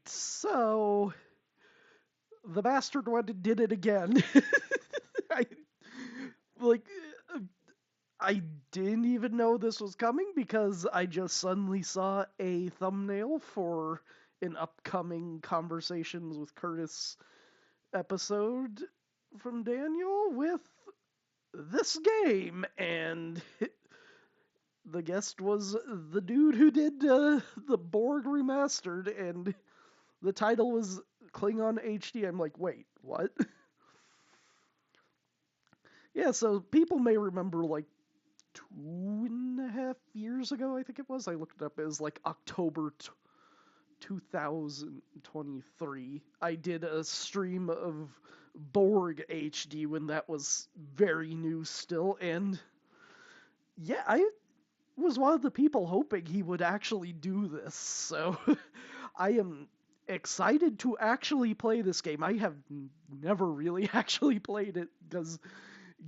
Alright, so the bastard one did it again. I like I didn't even know this was coming because I just suddenly saw a thumbnail for an upcoming Conversations with Curtis episode from Daniel with this game, and the guest was the dude who did the Borg Remastered, and the title was Klingon HD. I'm like, wait, what? Yeah, so people may remember like 2.5 years ago, I think it was. I looked it up. It was like October 2023. I did a stream of Borg HD when that was very new still, and yeah, I was one of the people hoping he would actually do this. So I am excited to actually play this game. I have never really actually played it because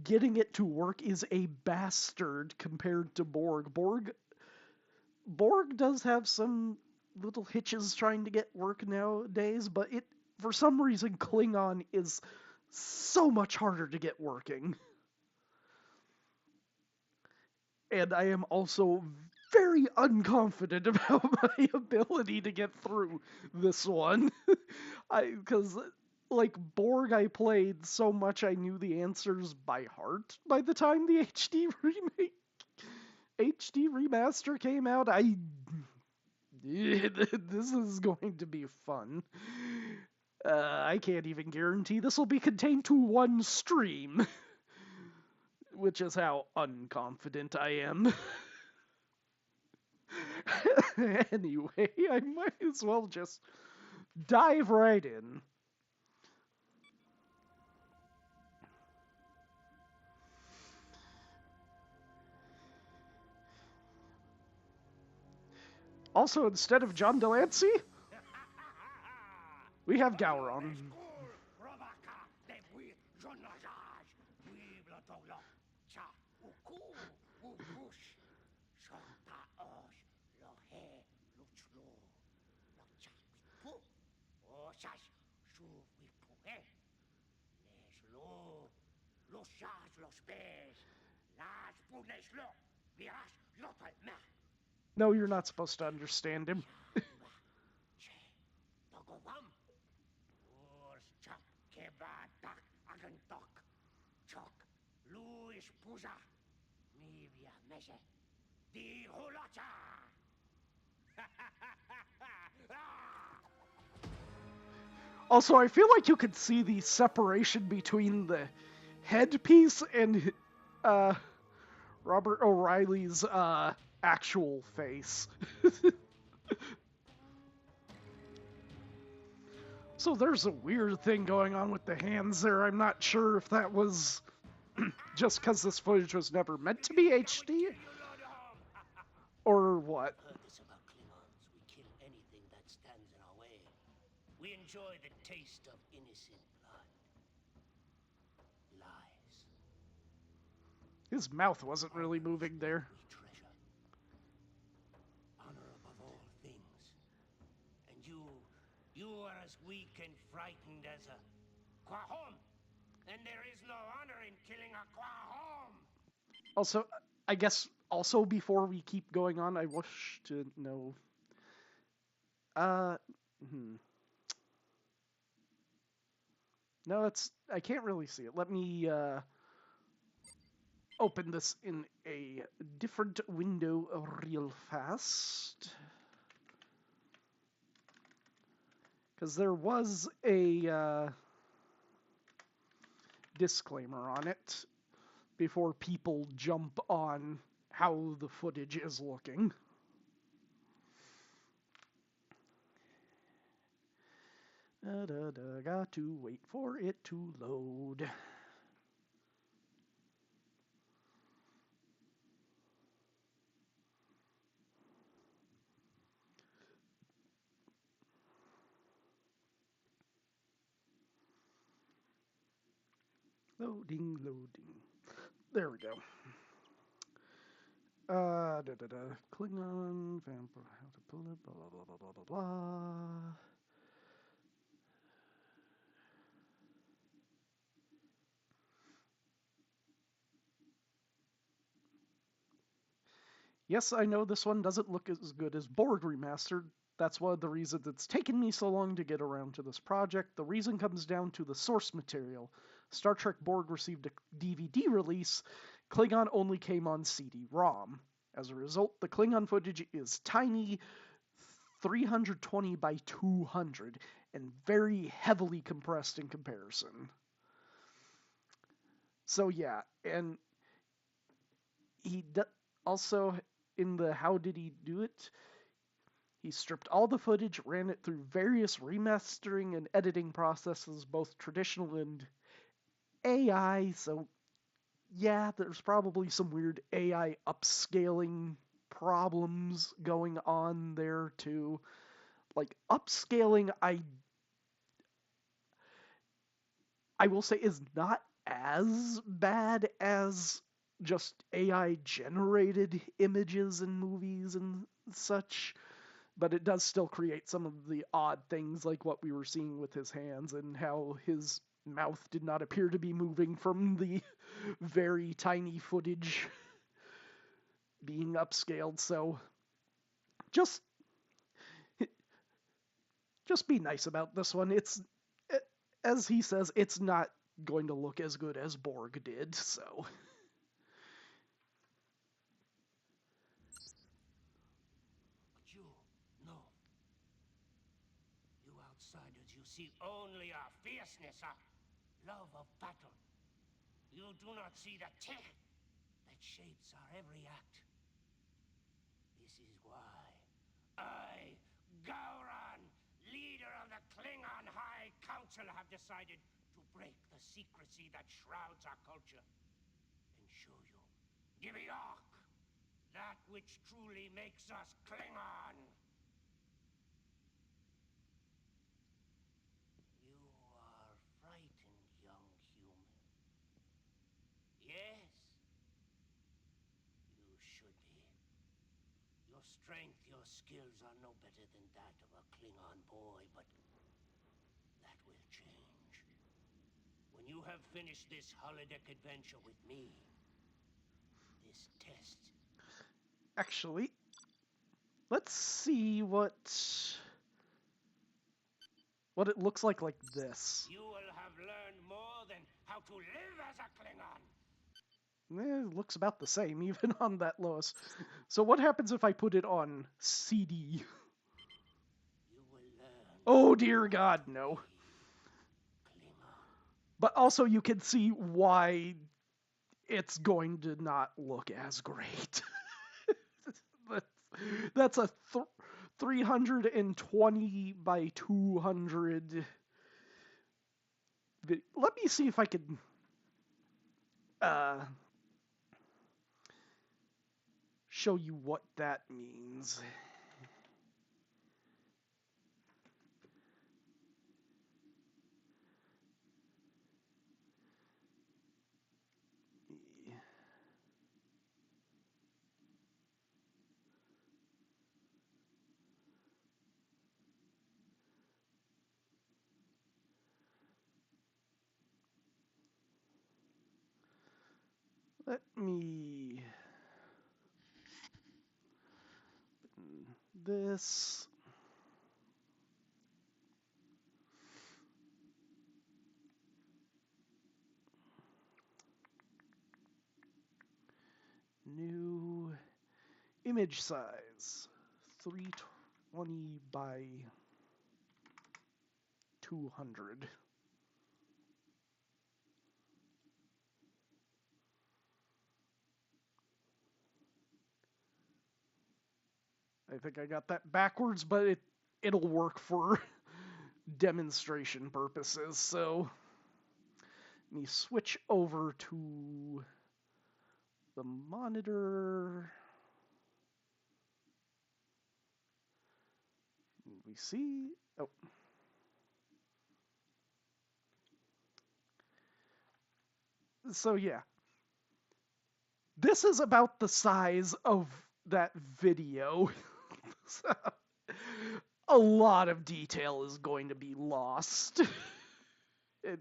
getting it to work is a bastard compared to Borg. Borg does have some little hitches trying to get work nowadays, but it for some reason Klingon is so much harder to get working. And I am also very unconfident about my ability to get through this one. Because like Borg, I played so much I knew the answers by heart by the time the HD remaster came out. This is going to be fun. I can't even guarantee this will be contained to one stream, which is how unconfident I am. Anyway, I might as well just dive right in. Also, instead of John Delancey, we have Gowron. No, you're not supposed to understand him. Also, I feel like you could see the separation between the headpiece and uh, Robert O'Reilly's actual face. So there's a weird thing going on with the hands there. I'm not sure if that was just because this footage was never meant to be HD or what. Heard this about Klingons. We kill anything that stands in our way. We enjoy the taste of innocent blood. Lies. His mouth wasn't really moving there. We treasure. Honor above all things. And you are as weak and frightened as a Quahom. And there is no honor in killing a Quahom. Also, I guess also before we keep going on, I wish to know. Uh, hmm. No, I can't really see it. Let me open this in a different window real fast. Because there was a disclaimer on it before people jump on how the footage is looking. Got to wait for it to load. Loading. There we go. Klingon, vampire, how to pull it, blah, blah, blah, blah, blah, blah, blah. Yes, I know this one doesn't look as good as Borg Remastered. That's one of the reasons it's taken me so long to get around to this project. The reason comes down to the source material. Star Trek Borg received a DVD release, Klingon only came on CD-ROM. As a result, the Klingon footage is tiny, 320 by 200, and very heavily compressed in comparison. So yeah, and he also in the how did he do it? He stripped all the footage, ran it through various remastering and editing processes, both traditional and AI. So yeah, there's probably some weird AI upscaling problems going on there too. Like upscaling, I will say is not as bad as just AI generated images in movies and such, but it does still create some of the odd things like what we were seeing with his hands and how his mouth did not appear to be moving from the very tiny footage being upscaled. So just just be nice about this one. It's, as he says, it's not going to look as good as Borg did, so But you, no. You outsiders, you see only our fierceness, our love of battle. You do not see the tech that shapes our every act. This is why I, Gowron, leader of the Klingon High Council, have decided to break the secrecy that shrouds our culture and show you, Gibeok, that which truly makes us Klingon. You are frightened, young human. Yes, you should be. Your strength, your skills are no better than that of a Klingon boy, but that will change. When you have finished this holodeck adventure with me, this test. actually, let's see what it looks like this. You will have learned more than how to live as a Klingon. It looks about the same, even on that lowest. So what happens if I put it on CD? You will learn. Oh dear God, no. Klingon. But also you can see why it's going to not look as great. That's a 320 by 200. Let me see if I can show you what that means. Let me this. New image size 320 by 200. I think I got that backwards, but it'll work for demonstration purposes. So let me switch over to the monitor. We see, oh, so yeah, this is about the size of that video. So, a lot of detail is going to be lost. It,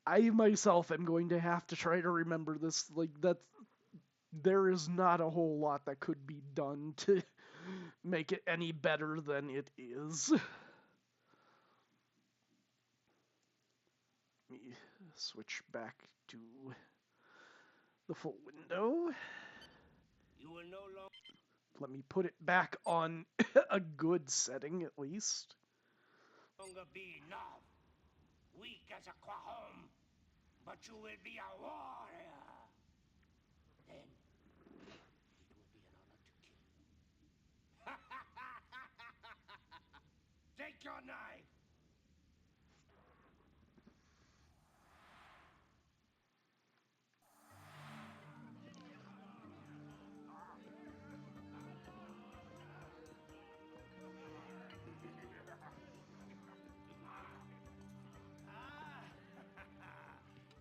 I myself am going to have to try to remember this. Like, there is not a whole lot that could be done to make it any better than it is. Let me switch back to the full window. You will no Let me put it back on a good setting, at least. longer be now, weak as a quahom, but you will be a warrior. Then it will be an honor to kill you. Take your knife.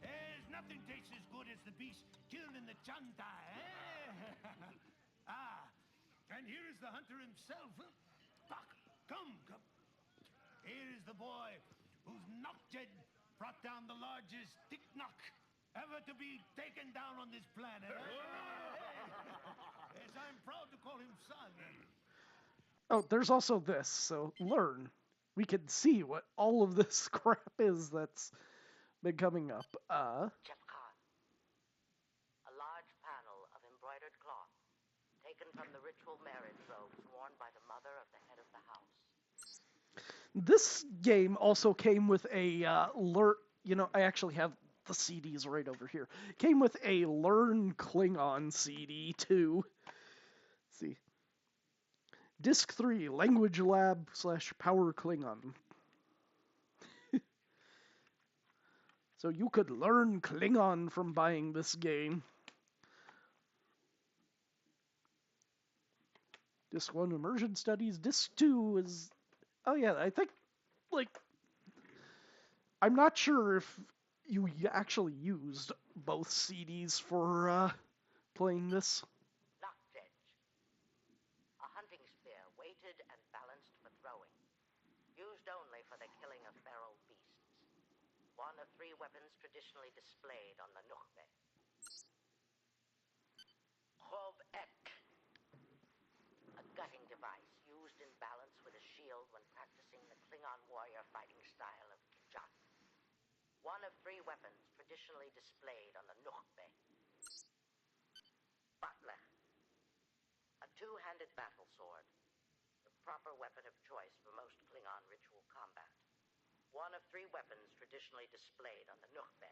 There's nothing tastes as good as the beast killed in the chanta, eh? And here is the hunter himself. Doc, come. Here is the boy whose knockhead brought down the largest tick knock ever to be taken down on this planet. Yes, I'm proud to call him son. Oh, there's also this, so learn. We can see what all of this crap is that's been coming up. Chef Khan, a large panel of embroidered cloth taken from the ritual marriage robes worn by the mother of the head of the house. This game also came with a I actually have the CDs right over here. Came with a Learn Klingon CD too. Let's see. Disc 3, Language Lab / Power Klingon. So you could learn Klingon from buying this game. Disc 1, Immersion Studies. Disc 2 is... Oh yeah, I think, I'm not sure if you actually used both CDs for playing this. Noctedge, a hunting spear weighted and balanced for throwing, used only for the killing of feral beasts. One of 3 weapons traditionally displayed on the Nukhbe. Khob Ek, a gutting device used in balance with a shield when practicing the Klingon warrior fighting style of Kijat. One of 3 weapons traditionally displayed on the Nukhbe. Batlech, a 2-handed battle sword, the proper weapon of choice for most Klingon ritual combat. One of 3 weapons traditionally displayed on the Nukhbe.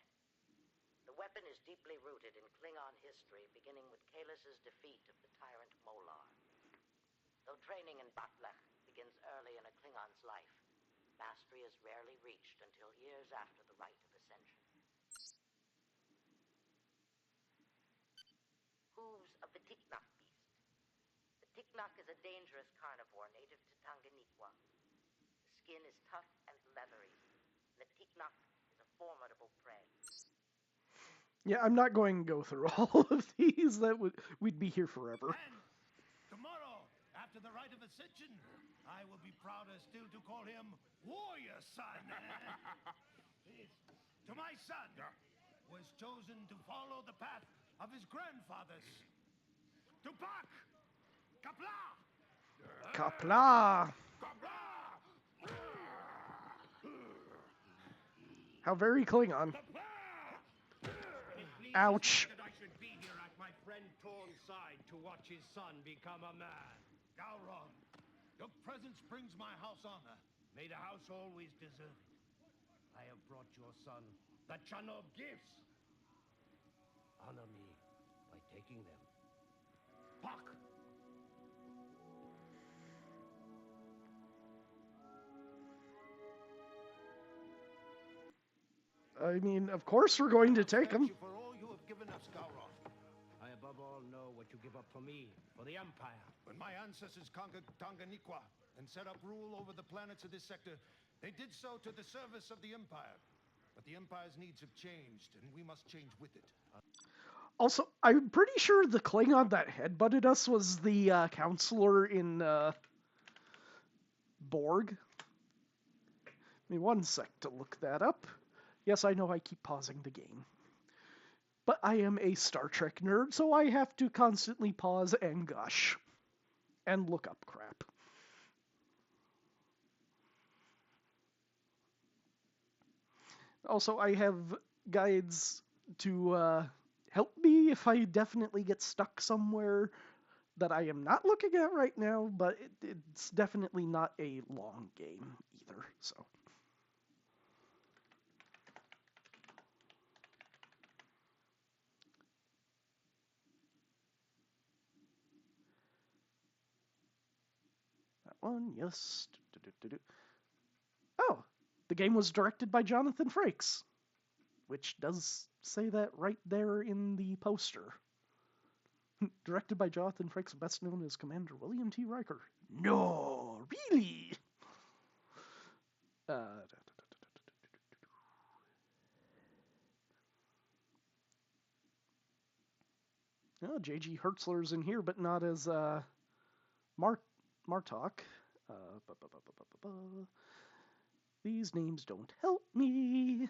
The weapon is deeply rooted in Klingon history, beginning with Kalis' defeat of the tyrant Molar. Though training in Batlech begins early in a Klingon's life, mastery is rarely reached until years after the rite of ascension. Hooves of the Tiknak beast. The Tiknak is a dangerous carnivore native to Tanganyika. The skin is tough and leathery, and the Tiknak is a formidable prey. Yeah, I'm not going to go through all of these. We'd be here forever. And tomorrow, after the rite of ascension, I will be prouder still to call him Warrior Son. To my son, was chosen to follow the path of his grandfathers. Tupac! Kapla! Kapla! Kapla! How very Klingon. Ouch. That I should be here at my friend Torn's side to watch his son become a man. Gowron, your presence brings my house honor. May the house always deserve it. I have brought your son the Chanob gifts. Honor me by taking them. Puck! I mean, of course we're going to take Thank them. you for all you have given us, Gowron. I above all know what you give up for me, for the Empire. When my ancestors conquered Tanganyika and set up rule over the planets of this sector, they did so to the service of the Empire. But the Empire's needs have changed, and we must change with it. Also, I'm pretty sure the Klingon that headbutted us was the counselor in Borg. Give me one sec to look that up. Yes, I know I keep pausing the game. But I am a Star Trek nerd, so I have to constantly pause and gush. And look up crap. Also, I have guides to help me if I definitely get stuck somewhere that I am not looking at right now, but it's definitely not a long game either, so. That one, yes. Oh, the game was directed by Jonathan Frakes, which does say that right there in the poster. Directed by Jonathan Frakes, best known as Commander William T. Riker. No, really? Oh, J.G. Hertzler's in here, but not as Martok. These names don't help me.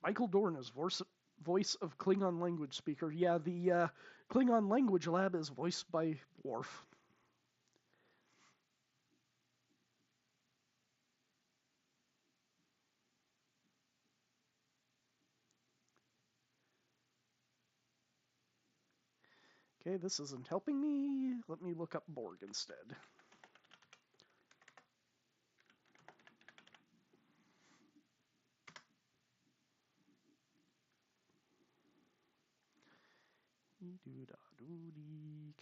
Michael Dorn is voice of Klingon language speaker. Yeah, the Klingon language lab is voiced by Worf. Okay, this isn't helping me. Let me look up Borg instead.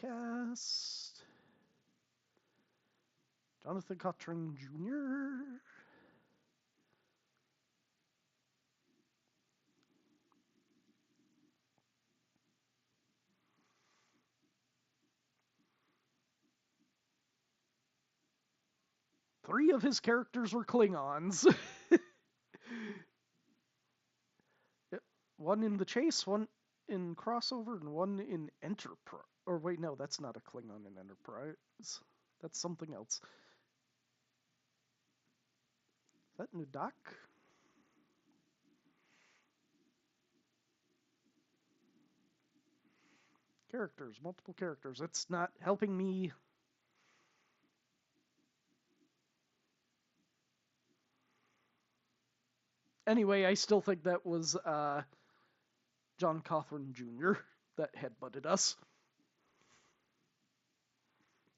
Cast. Jonathan Cotran Jr. Three of his characters were Klingons. One in The Chase, one in Crossover, and one in Enterprise. Or wait, no, that's not a Klingon in Enterprise. That's something else. Is that Nudak? Characters, multiple characters. It's not helping me. Anyway, I still think that was John Cothran Jr. that headbutted us.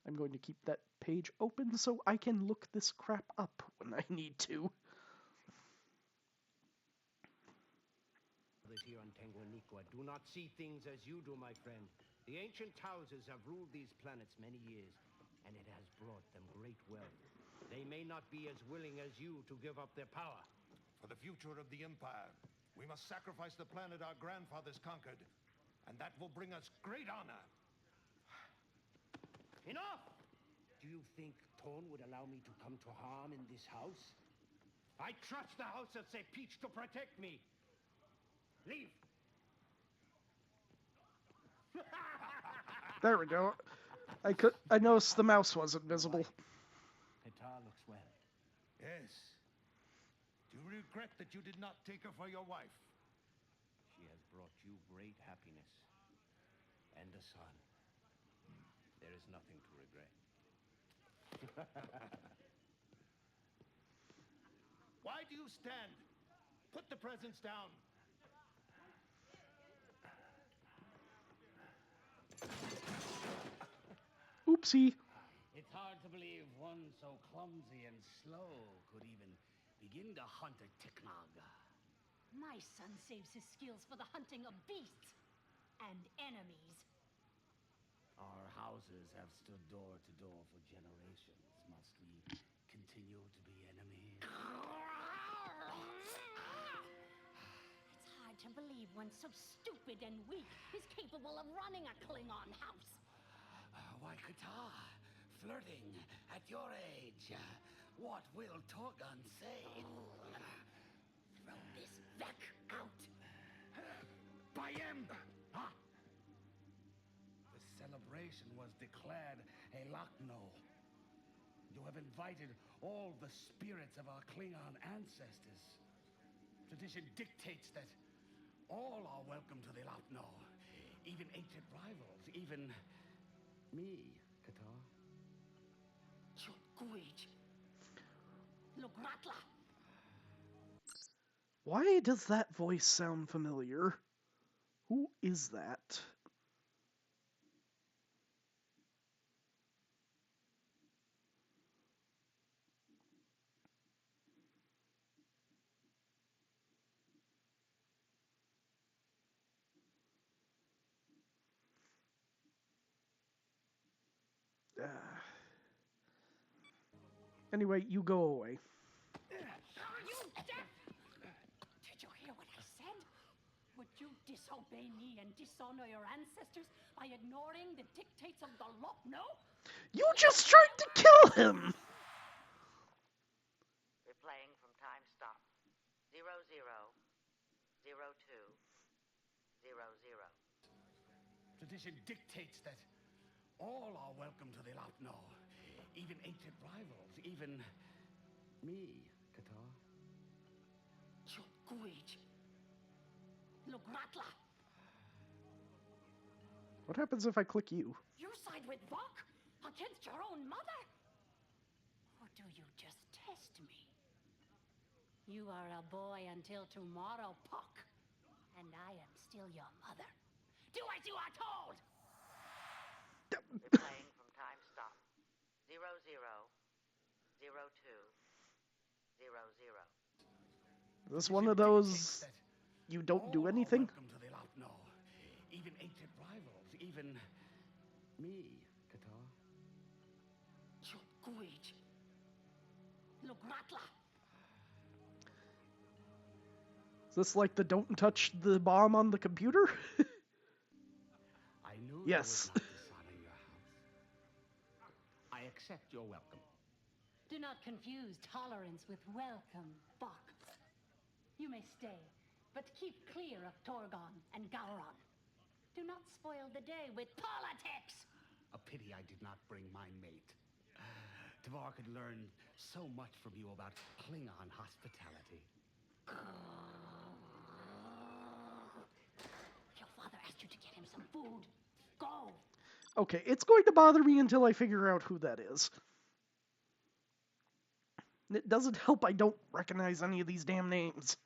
I'm going to keep that page open so I can look this crap up when I need to. Here on Tenguaniqua do not see things as you do, my friend. The ancient houses have ruled these planets many years, and it has brought them great wealth. They may not be as willing as you to give up their power. For the future of the Empire, we must sacrifice the planet our grandfathers conquered, and that will bring us great honor. Enough! Do you think Tone would allow me to come to harm in this house? I trust the House of Peach to protect me. Leave. There we go. I noticed the mouse wasn't visible. Petar looks well. Yes. Do you regret that you did not take her for your wife? She has brought you great happiness. And a son. There is nothing to regret. Why do you stand? Put the presents down. Oopsie. It's hard to believe one so clumsy and slow could even begin to hunt a Tiknaga. My son saves his skills for the hunting of beasts and enemies. Our houses have stood door to door for generations. Must we continue to be enemies? It's hard to believe one so stupid and weak is capable of running a Klingon house. Why, Qatar? flirting at your age. What will Torgon say? Throw this Vec out. By him! Huh? The celebration was declared a Lochno. You have invited all the spirits of our Klingon ancestors. Tradition dictates that all are welcome to the Lochno. Even ancient rivals, even me, Qatar. Why does that voice sound familiar? Who is that? Anyway, you go away. Are you deaf? Did you hear what I said? Would you disobey me and dishonor your ancestors by ignoring the dictates of the Lochno? You just tried to kill him! Replaying from time stop. 0002 Tradition dictates that all are welcome to the Lochno. Even ancient rivals, even me, Qatar. What happens if I click you? You side with Vok against your own mother? Or do you just test me? You are a boy until tomorrow, Puck. And I am still your mother. Do as you are told! Replaying from time stop. 0002 Is this one of those you don't do anything? Welcome to the Lochno. Even ancient rivals, even me, Qatar. Is this like the don't touch the bomb on the computer? I knew Yes. there was not dishonor in your house. I accept your welcome. Do not confuse tolerance with welcome, Bok. You may stay, but keep clear of Torgon and Gowron. Do not spoil the day with politics! A pity I did not bring my mate. Tvar could learn so much from you about Klingon hospitality. Your father asked you to get him some food. Go! Okay, it's going to bother me until I figure out who that is. It doesn't help I don't recognize any of these damn names.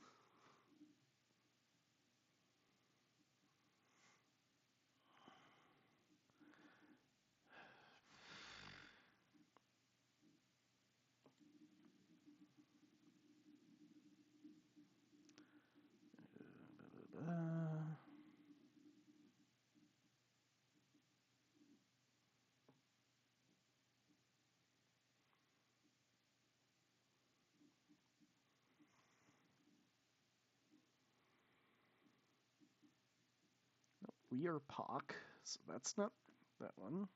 We are Pock, so that's not that one.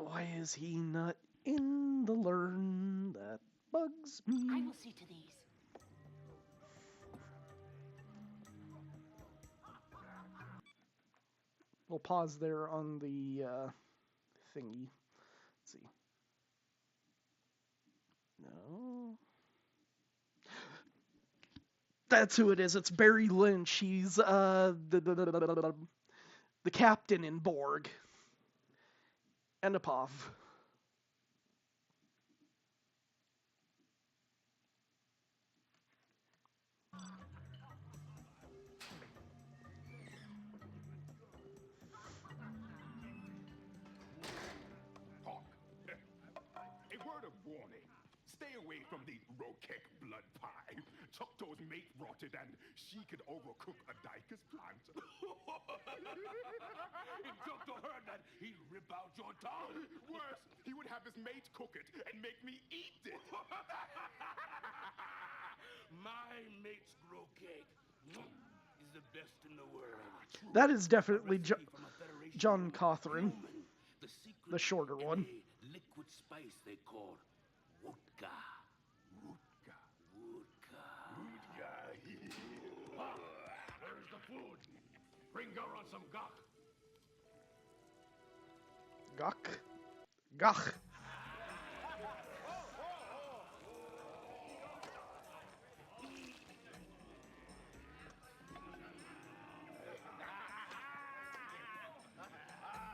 Why is he not in the learn? That bugs me. I will see to these. We'll pause there on the thingy. Let's see. No. That's who it is. It's Barry Lynch. He's the captain in Borg. Endapov. Hawk, a word of warning. Stay away from the Rokek blood pie. Choctaw's mate rotted and she could overcook a Dyker's plant. If Choctaw heard that, he'd rip out your tongue. Worse, he would have his mate cook it and make me eat it. My mate's grow cake is the best in the world. That is definitely Recipe from a Federation John Cawthron, human. The secret the shorter in one. a liquid spice they call vodka. Rutka. Vodka. Ah, there's the food. Bring Gowron some gok. Gach. Gach.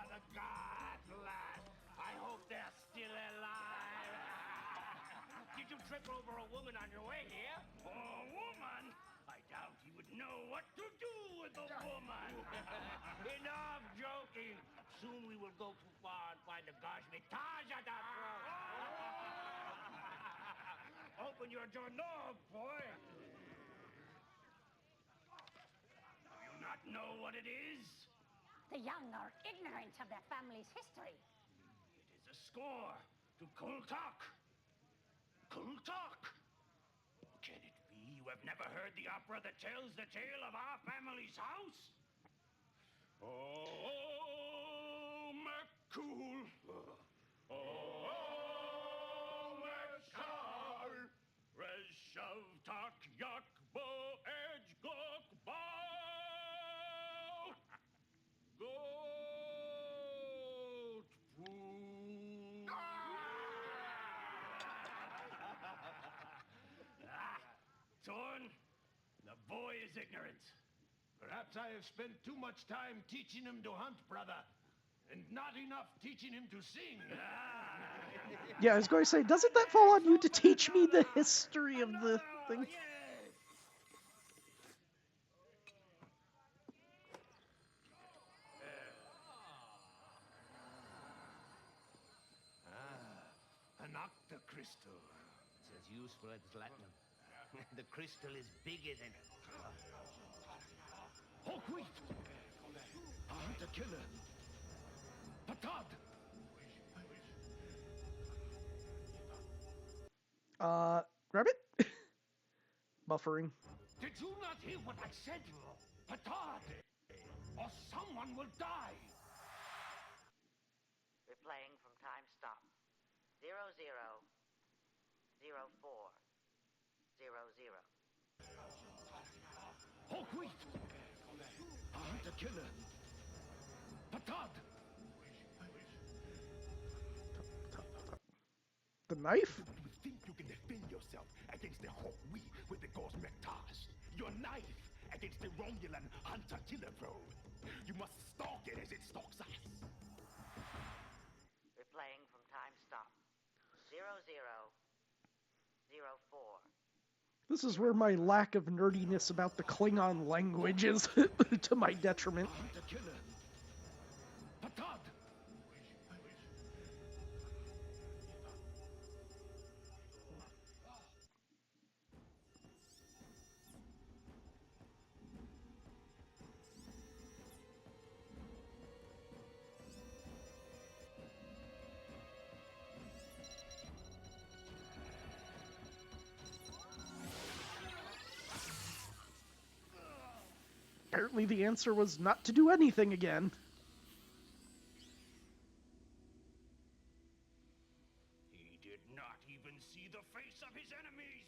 The gods, lad. I hope they're still alive. Did you trip over a woman on your way here? A woman? I doubt you would know what to do with a woman. Enough joking. Soon we will go too far and find the Gashmitaj at that throat. Open your doorknob, boy. Do you not know what it is? The young are ignorant of their family's history. It is a score to Kultak. Kultak! Can it be you have never heard the opera that tells the tale of our family's house? Oh, McCool. Oh, Mekar! Reshav tak yak bo edge gok bow! Goat food! Torn, the boy is ignorant. Perhaps I have spent too much time teaching him to hunt, brother, and not enough teaching him to sing. Yeah, I was going to say, doesn't that fall on you to teach me the history of the thing? An octocrystal. It's as useful as platinum. The crystal is bigger than it. Hawkweed! A hunter-killer. Patad! Grab it? Buffering. Did you not hear what I said? Patad! Or someone will die! Replaying from time stop. 000400. Hawkweed! A hunter-killer. Patad! The knife? You think you can defend yourself against the Hawkweed with the Gauss Mectage? Your knife against the Romulan hunter-killer probe. You must stalk it as it stalks us. Replaying from time stop. 0004. This is where my lack of nerdiness about the Klingon language is to my detriment. Hunter-killer. Patad! Apparently the answer was not to do anything again. He did not even see the face of his enemies.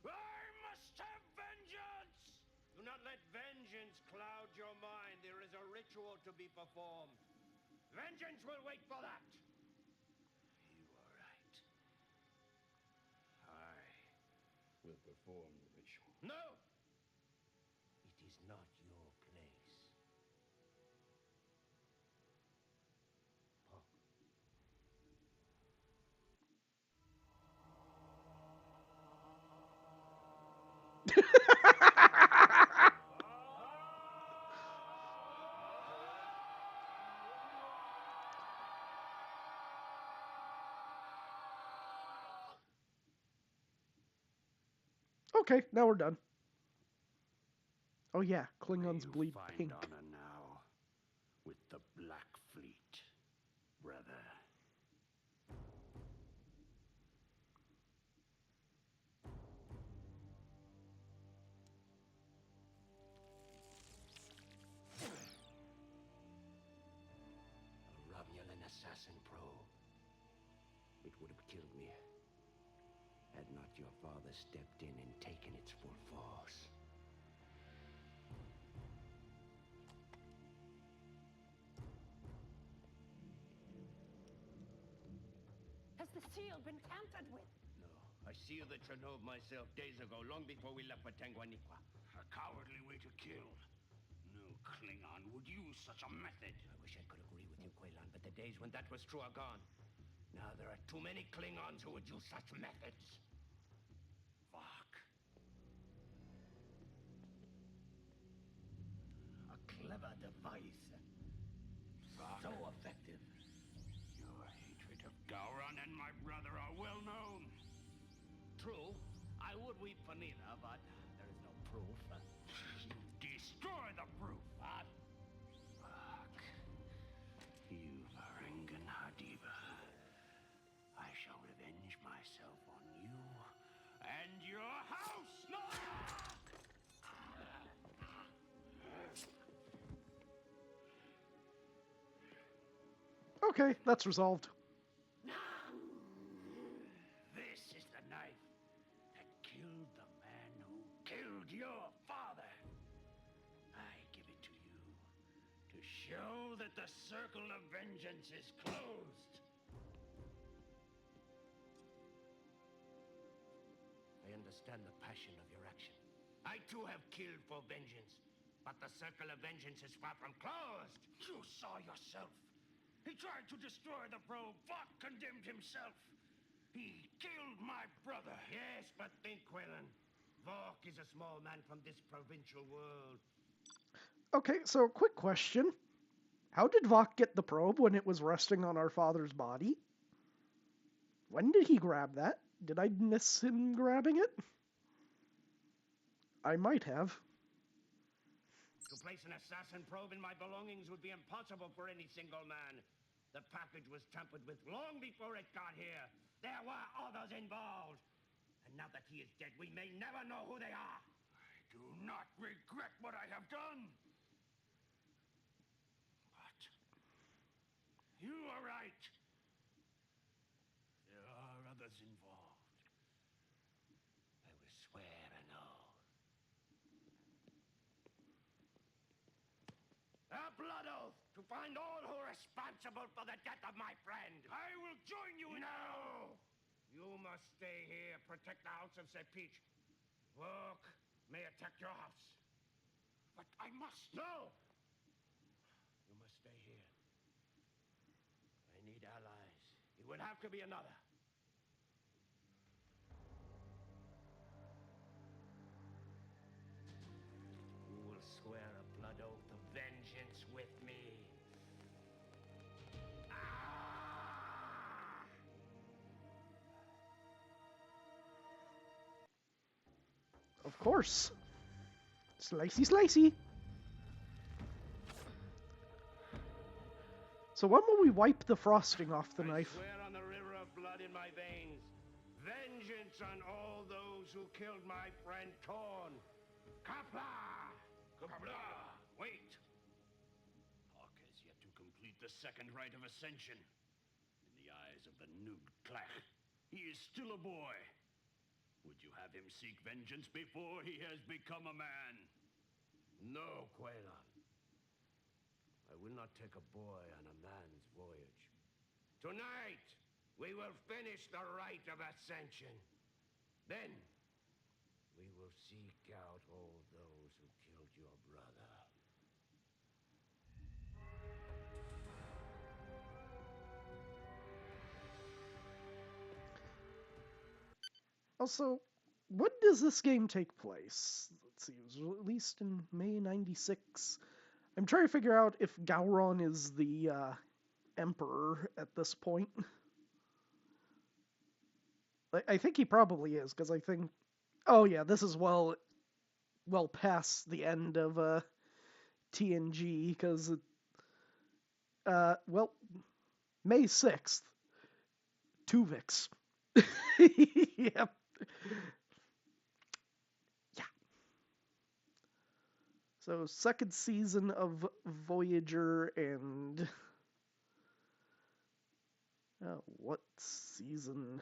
I must have vengeance! Do not let vengeance cloud your mind. There is a ritual to be performed. Vengeance will wait for that. You are right. I will perform the ritual. No! It is not your place. Puck. Okay, now we're done. Oh yeah, May Klingons you bleed find pink. honor now with the Black Fleet, brother. A Romulan assassin probe. It would have killed me had not your father stepped in and taken its full force. Has the seal been tampered with? No, I sealed the Chernobyl myself days ago, long before we left for Tanguaniqua. A cowardly way to kill. No Klingon would use such a method. I wish I could agree with you, Quaylan, but the days when that was true are gone. Now there are too many Klingons who would use such methods. Fuck. A clever device. So effective. Your hatred of Gowron and my brother are well known. True, I would weep for neither, but there is no proof. Destroy the proof. But... Fuck. You Varangan Hadiva. I shall revenge myself on you and your house! No! Okay, that's resolved. This is the knife that killed the man who killed your father. I give it to you to show that the circle of vengeance is closed. I understand the passion of your action. I too have killed for vengeance, but the circle of vengeance is far from closed. You saw yourself. He tried to destroy the probe. Vought condemned himself. He killed my brother. Yes, but think, Quaylan. Vork is a small man from this provincial world. Okay, so quick question. How did Vok get the probe when it was resting on our father's body? When did he grab that? Did I miss him grabbing it? I might have. To place an assassin probe in my belongings would be impossible for any single man. The package was tampered with long before it got here. There were others involved. And now that he is dead, we may never know who they are. I do not regret what I have done. But you are right. There are others involved. I will swear an oath. A blood oath to find all who are responsible for the death of my friend. I will join you in... No! You must stay here, protect the house of Sir Peach. Vork may attack your house. But I must. No! You must stay here. I need allies. It would have to be another. Who will swear a blood oath of vengeance with me? Ah! Of course. Slicey, slicey. So when will we wipe the frosting off the I knife? swear on the river of blood in my veins, vengeance on all those who killed my friend Torn. Kapla! Kapla! Wait! Hawk has yet to complete the second rite of ascension. In the eyes of the noob Clack, he is still a boy. Would you have him seek vengeance before he has become a man? No, Quaylan. I will not take a boy on a man's voyage. Tonight, we will finish the rite of ascension. Then, we will seek out all those who killed your brother. Also, when does this game take place? Let's see, it was released in May 96. I'm trying to figure out if Gowron is the Emperor at this point. I think he probably is, because I Oh yeah, this is well past the end of TNG because well, May 6th, Tuvix. Yep. Yeah. So second season of Voyager and what season?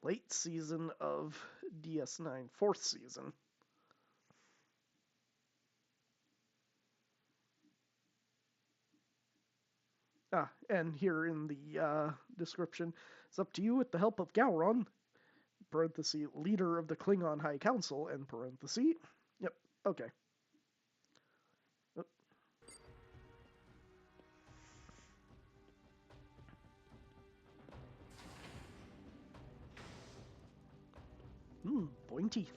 Late season of DS9, fourth season. And here in the description, it's up to you with the help of Gowron, parenthesis, leader of the Klingon High Council, and parenthesis. Yep, okay. Pointy.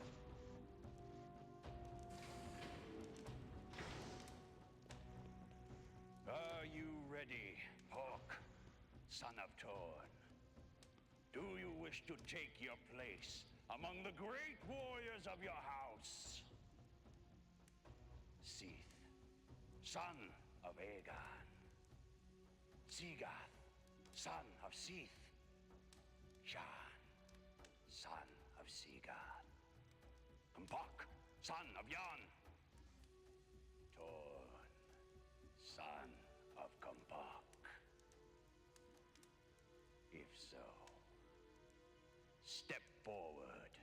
Are you ready, Hawk, son of Torn? Do you wish to take your place among the great warriors of your house? Seath, son of Aegon. Seagath, son of Seath. Shan, son of Seagath. Kompok, son of Yon. Torn, son of Kompok. If so, step forward.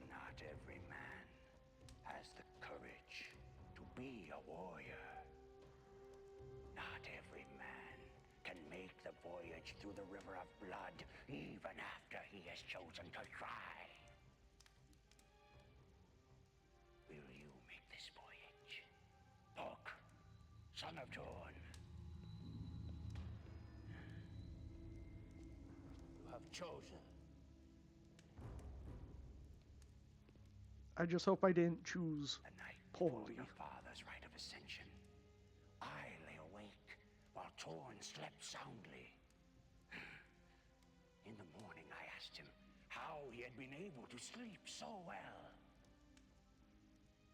Not every man has the courage to be a warrior. Not every man can make the voyage through the river of blood even after he has chosen to try. Will you make this voyage? Hawk, son of Torn. You have chosen. I just hope I didn't choose The night poorly. before your father's rite of ascension, I lay awake while Torn slept soundly. In the morning, I asked him how he had been able to sleep so well.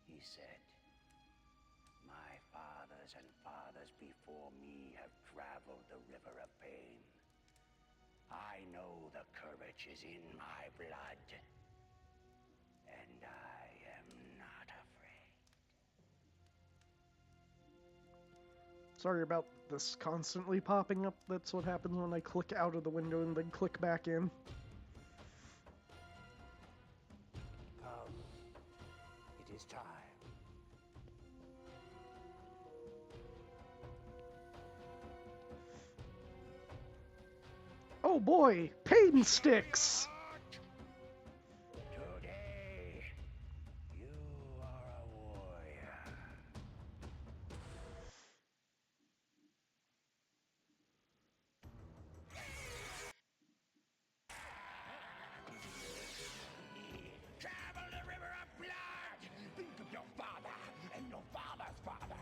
He said, "My fathers and fathers before me have traveled the river of pain. I know the courage is in my blood, and I am not afraid." Sorry about this constantly popping up. That's what happens when I click out of the window and then click back in. Come, it is time. Oh boy, pain sticks! Today, you are a warrior. Travel the river of blood! Think of your father and your father's father.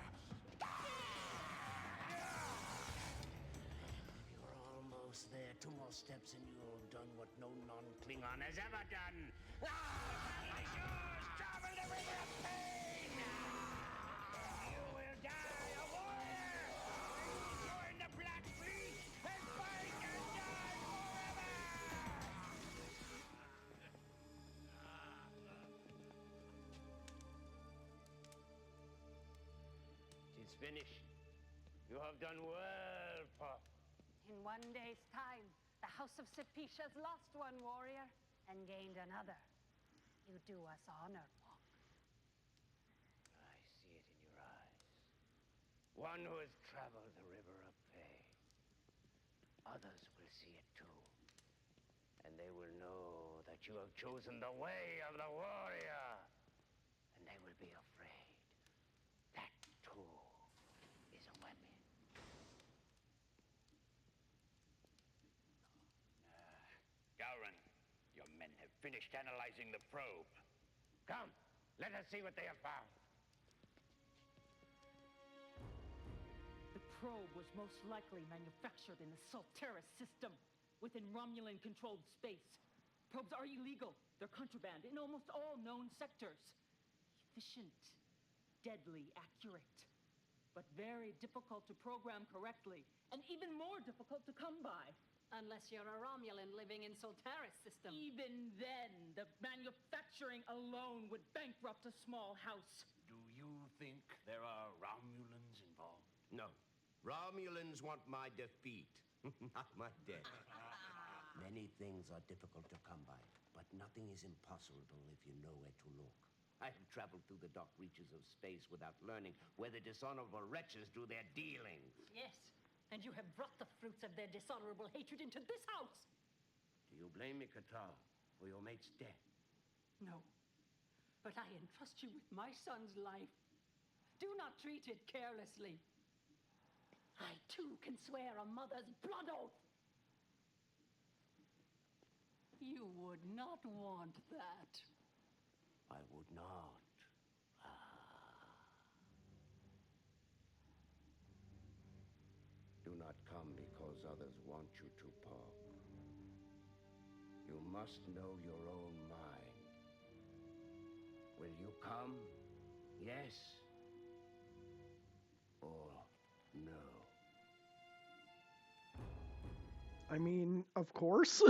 You're almost there. 2 more steps and you'll have done what no non-Klingon has ever done. Travel the river of pain! You will die a warrior! Join the Black Fleet and fight and die forever! It is finished. You have done well, Puck. In 1 day's time, the House of Sepish has lost one warrior and gained another. You do us honor, Hawk. I see it in your eyes. One who has traveled the river of pain. Others will see it too. And they will know that you have chosen the way of the warrior. And they will be afraid. That too is a weapon. Gowron, your men have finished analyzing the probe. Come, let us see what they have found. The probe was most likely manufactured in the Solteris system. within Romulan-controlled space. Probes are illegal. They're contraband in almost all known sectors. Efficient, deadly accurate, but very difficult to program correctly, and even more difficult to come by. Unless you're a Romulan living in Solteris system. Even then, the manufacturing alone would bankrupt a small house. Do you think there are Romulans involved? No. Romulans want my defeat, not my death. Many things are difficult to come by, but nothing is impossible if you know where to look. I have traveled through the dark reaches of space without learning where the dishonorable wretches do their dealings. Yes, and you have brought the fruits of their dishonorable hatred into this house. Do you blame me, Katal, for your mate's death? No, but I entrust you with my son's life. Do not treat it carelessly. I, too, can swear a mother's blood oath. You would not want that. I would not. Do not come because others want you to, Paul. You must know your own mind. Will you come? Yes? Or no? I mean, of course.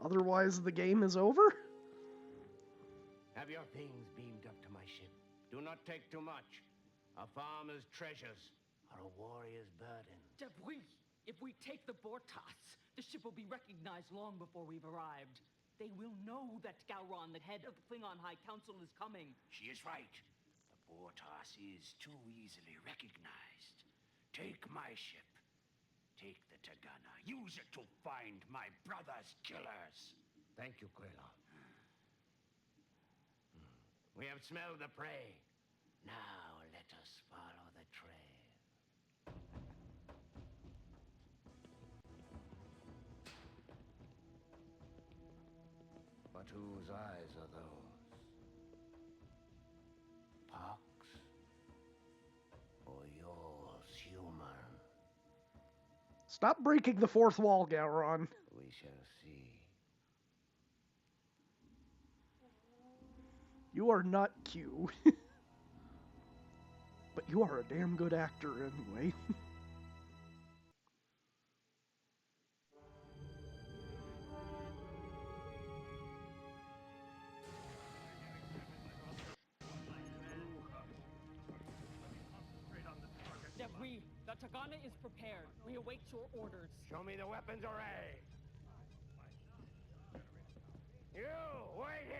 Otherwise, the game is over. Have your things beamed up to my ship. Do not take too much. A farmer's treasures are a warrior's burden. Debris! If we take the Bortas, the ship will be recognized long before we've arrived. They will know that Gowron, the head of the Klingon High Council, is coming. She is right. The Bortas is too easily recognized. Take my ship. Take the Tagana. Use it to find my brother's killers. Thank you, Klingon. We have smelled the prey. Now let us follow the trail. But whose eyes are those? Pox? Or yours, human? Stop breaking the fourth wall, Gowron. We shall see. You are not Q. But you are a damn good actor anyway. Debris, the Tagana is prepared. We await your orders. Show me the weapons array. You, wait here.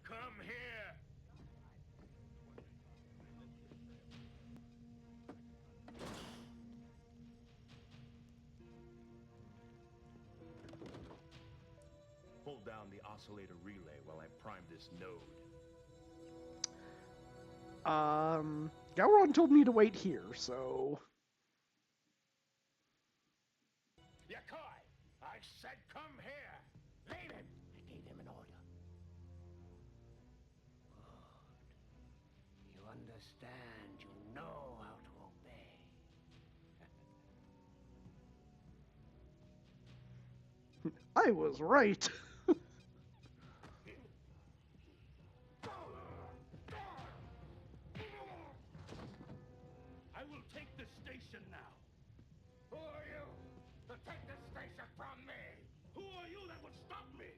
Come here! Hold down the oscillator relay while I prime this node. Gowron told me to wait here, so... Yakai! I said come here! Leave him! I gave him an order. Good. You understand. You know how to obey. I was right. I will take the station now. Who are you to take this station from me? Who are you that would stop me?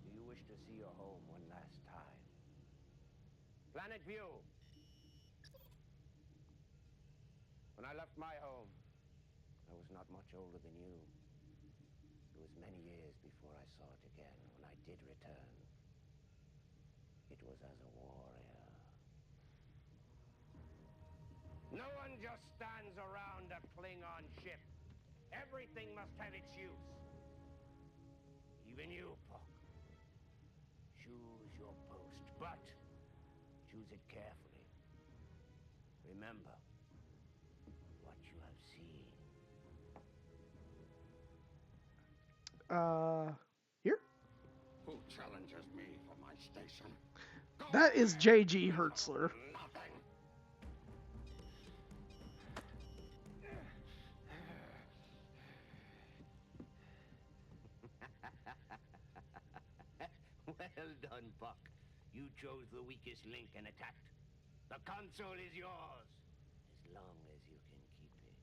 Do you wish to see your home one last time? Planet View. When I left my home, I was not much older than you. It was many years before I saw it again. When I did return, it was as a warrior. No one just stands around a Klingon ship. Everything must have its use. Even you, Puck. Choose your post, but choose it carefully. Remember what you have seen. Here? position. That is J.G. Hertzler. Nothing. Well done, Buck. You chose the weakest link and attacked. The console is yours, as long as you can keep it.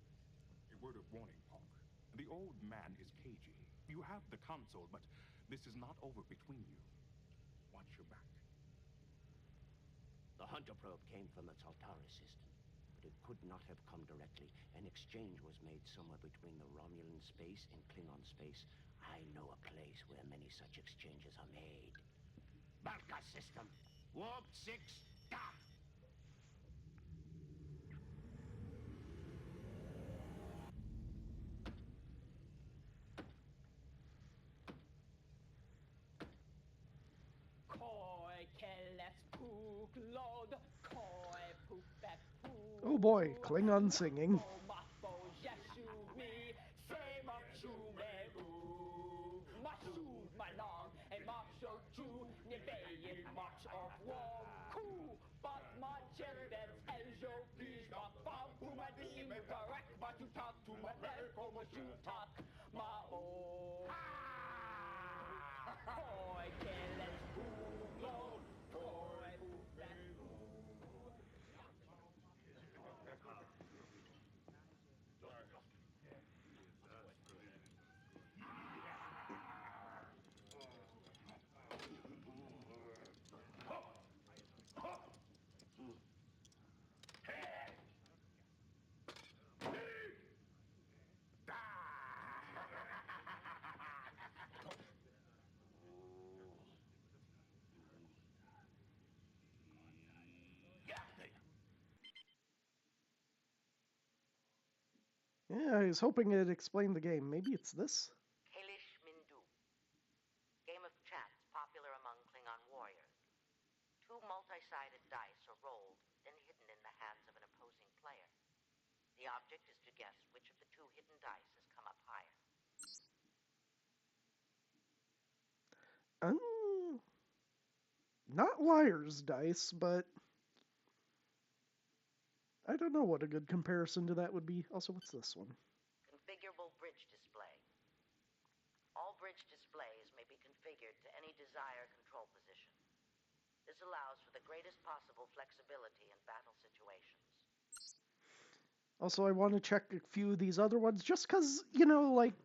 A word of warning, Pog. The old man is cagey. You have the console, but this is not over between you. Watch your back. The Hunter probe came from the Saltaris system, but it could not have come directly. An exchange was made somewhere between the Romulan space and Klingon space. I know a place where many such exchanges are made. Balka system, warp 6, dock. Koi keles puk lod, koi puk bek puk. Oh boy, Klingon singing. Yeah, I was hoping it explained the game. Maybe it's this? Kalish Mindu. Game of chance popular among Klingon warriors. 2 multi-sided dice are rolled, then hidden in the hands of an opposing player. The object is to guess which of the 2 hidden dice has come up higher. Not liar's dice, but I don't know what a good comparison to that would be. Also, what's this one? Configurable bridge display. All bridge displays may be configured to any desired control position. This allows for the greatest possible flexibility in battle situations. Also, I want to check a few of these other ones, just because, you know, like,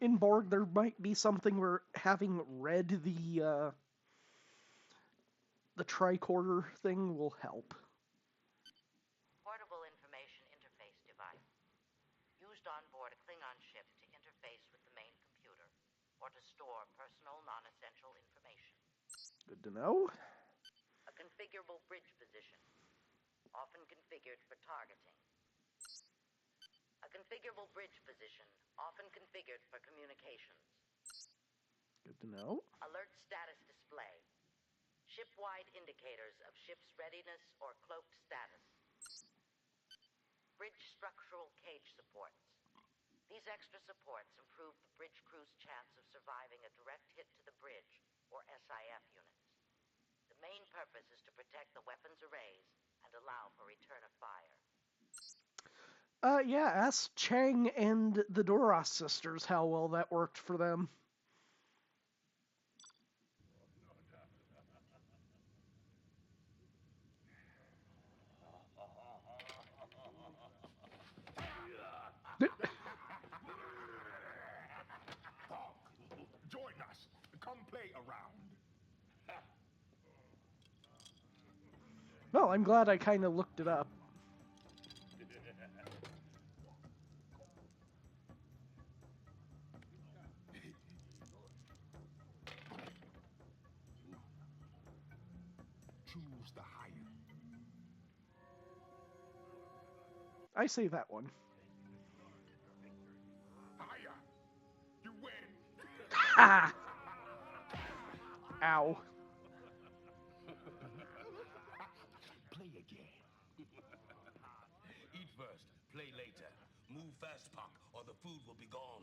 in Borg, there might be something where having read the tricorder thing will help. Portable information interface device. Used on board a Klingon ship to interface with the main computer, or to store personal non-essential information. Good to know. A configurable bridge position, often configured for targeting. A configurable bridge position, often configured for communications. Good to know. Alert status display. Ship-wide indicators of ship's readiness or cloaked status. Bridge structural cage supports. These extra supports improve the bridge crew's chance of surviving a direct hit to the bridge, or SIF units. The main purpose is to protect the weapons arrays and allow for return of fire. Yeah, ask Chang and the Duras sisters how well that worked for them. Join us. Come play around. Well, I'm glad I kind of looked it up. Choose the higher. I say that one. Higher. You win. Ha! Ow. Play again. Eat first, play later. Move fast, Puck, or the food will be gone.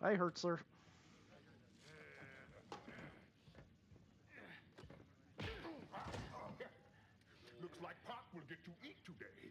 Hi, Hertzler. Looks like Pop will get to eat today.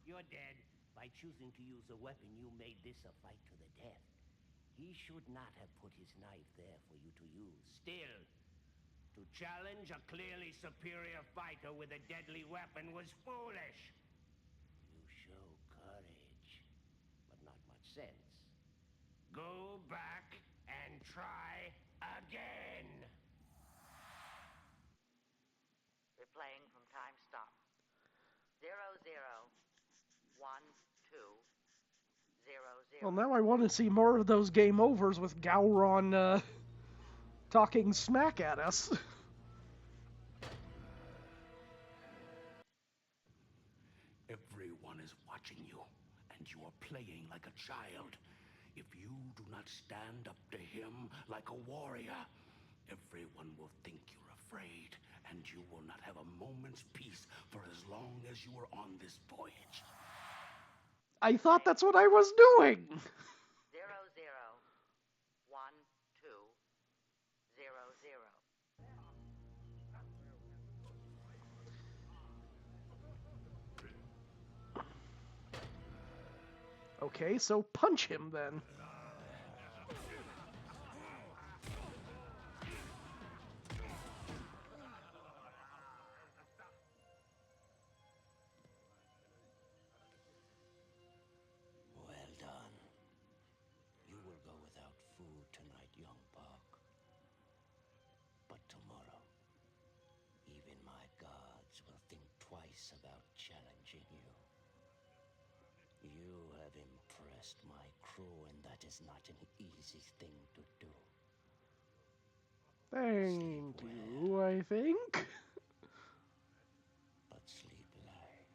You're dead. By choosing to use a weapon, you made this a fight to the death. He should not have put his knife there for you to use. Still, to challenge a clearly superior fighter with a deadly weapon was foolish. You show courage, but not much sense. Go back and try again. Replaying from time stop. 001200. Well, now I want to see more of those game overs with Gowron talking smack at us. Everyone is watching you, and you are playing like a child. If you do not stand up to him like a warrior, everyone will think you're afraid, and you will not have a moment's peace for as long as you are on this voyage. I thought that's what I was doing. 001200. Okay, so punch him then. Well done. You will go without food tonight, young buck. But tomorrow, even my gods will think twice about challenging you. You have impressed my crew, and that is not an easy thing to do. Thank you, I think. But sleep light.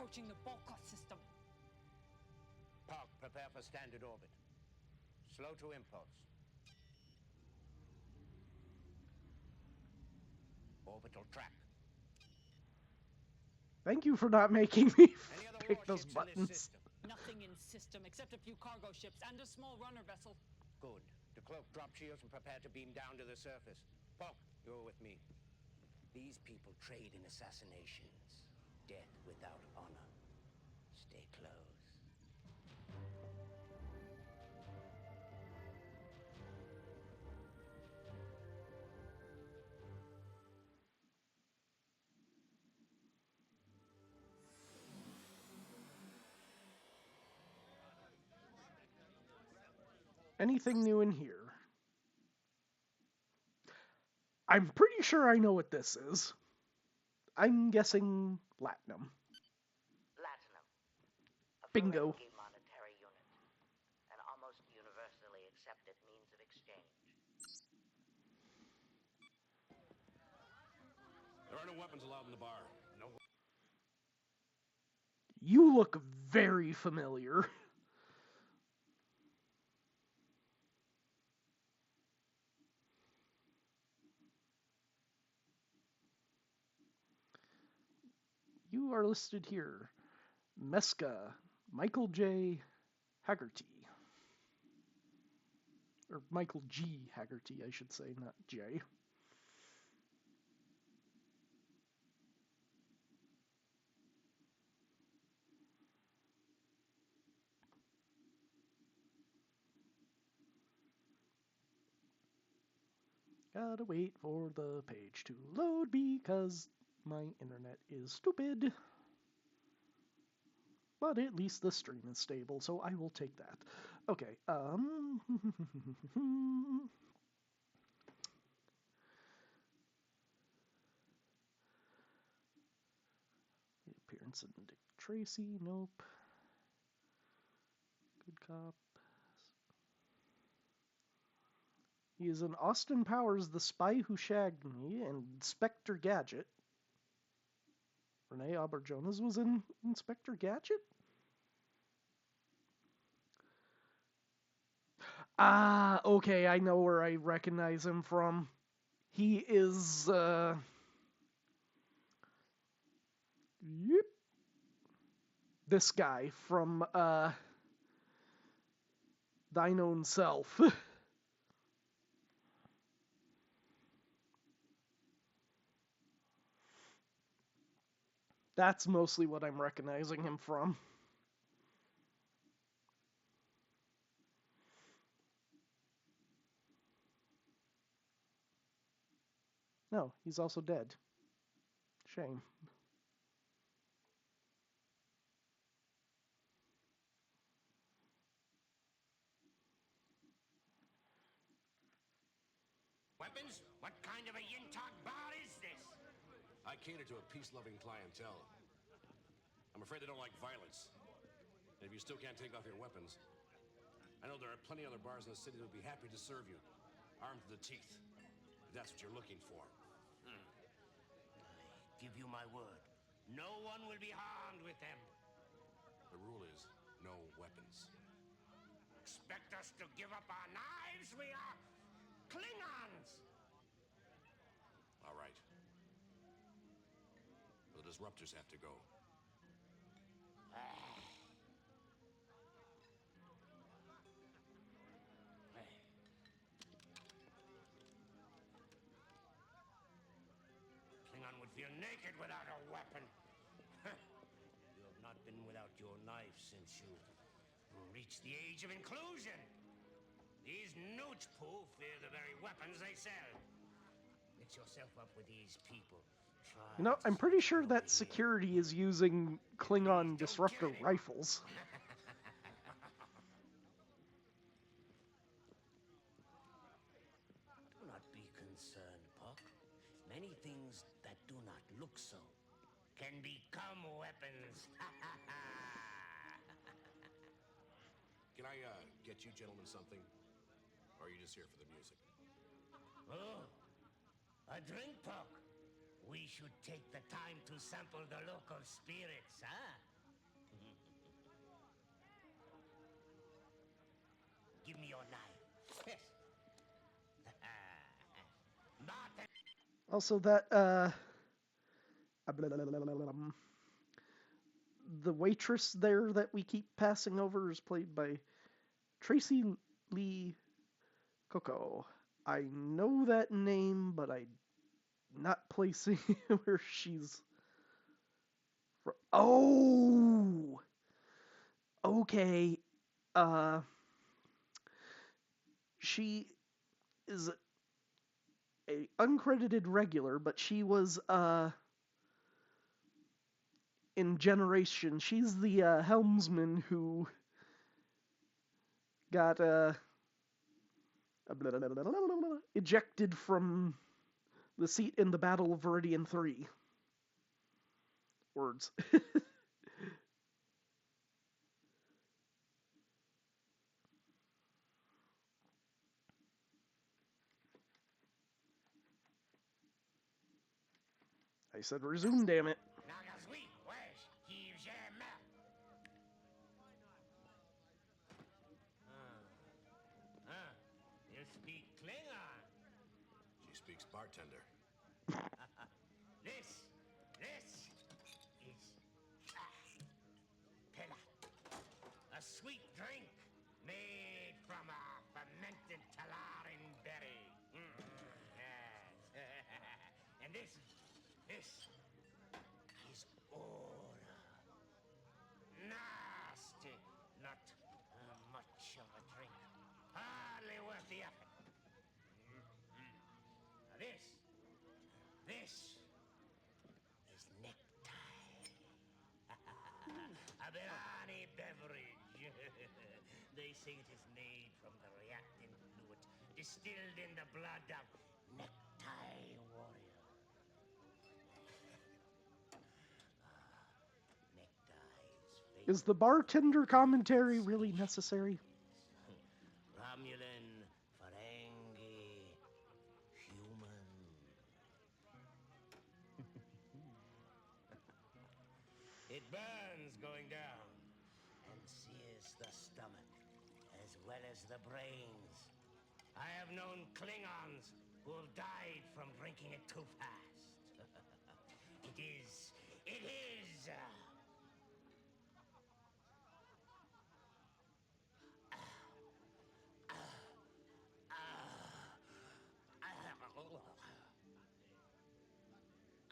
Approaching the Borg system. Park, prepare for standard orbit. Slow to impulse. Orbital track. Thank you for not making me Any other pick those warships in this buttons. system? Nothing in system except a few cargo ships and a small runner vessel. Good. Decloak drop shields and prepare to beam down to the surface. Park, you're with me. These people trade in assassinations. Death without honor. Stay close. Anything new in here? I'm pretty sure I know what this is. I'm guessing Latinum. Latinum. A Bingo. Ferengi monetary unit. An almost universally accepted means of exchange. There are no weapons allowed in the bar. No. You look very familiar. You are listed here. Meska, Michael J. Haggerty. Or Michael G. Haggerty, I should say, not J. Gotta wait for the page to load because my internet is stupid. But at least the stream is stable, so I will take that. Okay, the appearance of Dick Tracy, nope. Good cop. He is in Austin Powers, The Spy Who Shagged Me, and Inspector Gadget. Renee Auberjonoz was in Inspector Gadget? Ah, okay, I know where I recognize him from. He is, Yep. This guy from, Thine Own Self. That's mostly what I'm recognizing him from. No, he's also dead. Shame. Weapons? What kind of a Yintog bar is this? I cater to a peace-loving clientele. I'm afraid they don't like violence. And if you still can't take off your weapons, I know there are plenty other bars in the city that would be happy to serve you, armed to the teeth, if that's what you're looking for. I give you my word. No one will be harmed with them. The rule is no weapons. Expect us to give up our knives? We are Klingons! All right. The disruptors have to go. Klingon would feel naked without a weapon. You have not been without your knife since you reached the age of inclusion. These nooch poo fear the very weapons they sell. Mix yourself up with these people. You know, I'm pretty sure that security is using Klingon disruptor rifles. Do not be concerned, Puck. Many things that do not look so can become weapons. Can I, get you gentlemen something? Or are you just here for the music? Oh, a drink, Puck. We should take the time to sample the local spirits, huh? Give me your knife. Yes. Also, that, the waitress there that we keep passing over is played by Tracy Lee Coco. I know that name, but I'm not placing where she's from. Oh! Okay. She is a uncredited regular, but she was, in Generation. She's the, helmsman who got, ejected from the seat in the Battle of Viridian 3. Words. I said resume, damn it. You speak Klingon. She speaks bartender. This is Pilla, a sweet drink made from a fermented talarin berry. Yes. And this is Aura. Nasty, not much of a drink. Hardly worth the effort. They say it is made from the reactant fluid distilled in the blood of necktie warrior. Neckties face Is the bartender commentary really necessary? Romulan, Ferengi, human. It burns going down and sears the stomach as well as the brains. I have known Klingons who have died from drinking it too fast. It is.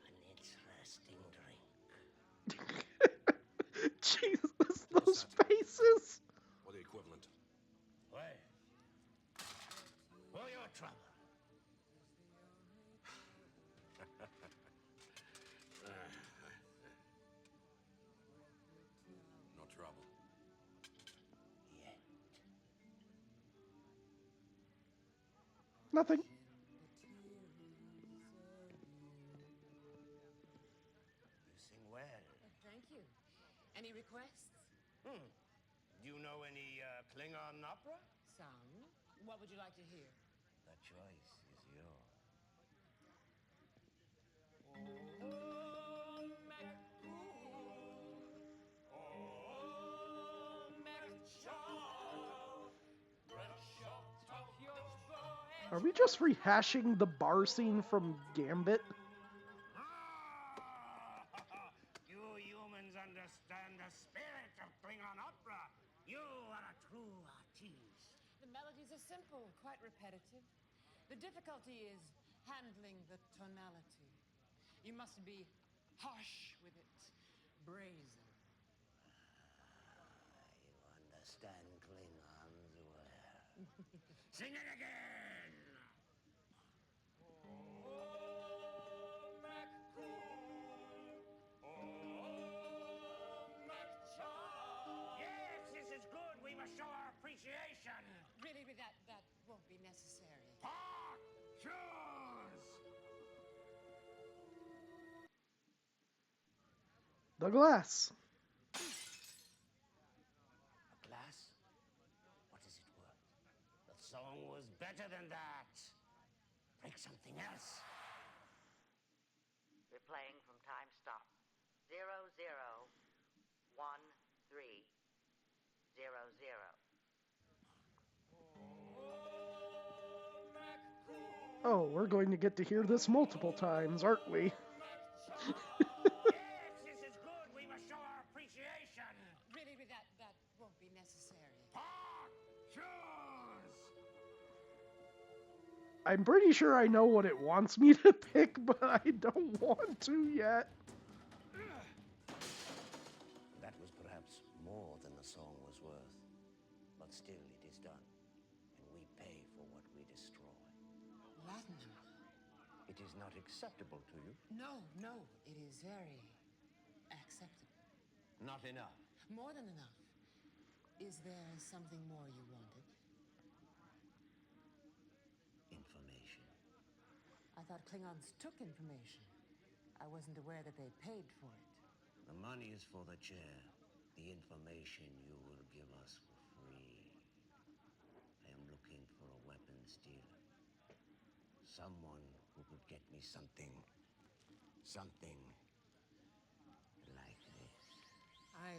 An interesting drink. Jesus, those faces! Or the equivalent. Why? For your trouble. No trouble. Yet. Nothing. You sing well. Thank you. Any requests? Do you know any Klingon opera? Some. What would you like to hear? The choice is yours. Are we just rehashing the bar scene from Gambit? You humans understand the spirit of Klingon opera. You are a true artiste. The melodies are simple, quite repetitive. The difficulty is handling the tonality. You must be harsh with it, brazen. You understand Klingons well. Sing it again! Yes, this is good. We must show our appreciation. Really, that won't be necessary. Park! Choose! The glass. A glass? What is it worth? The song was better than that. Break something else. Replaying from time stop. 001300. Oh, we're going to get to hear this multiple times, aren't we? Yes, this is good. We must show our appreciation. Really, that won't be necessary. Park! Choose! I'm pretty sure I know what it wants me to pick, but I don't want to yet. That was perhaps more than the song was worth. But still, it is done. And we pay for what we destroy. Platinum? It is not acceptable to you. No, it is very acceptable. Not enough. More than enough. Is there something more you wanted? Information. I thought Klingons took information. I wasn't aware that they paid for it. The money is for the chair. The information you will give us for free. I am looking for a weapons dealer. Someone who could get me something like this. I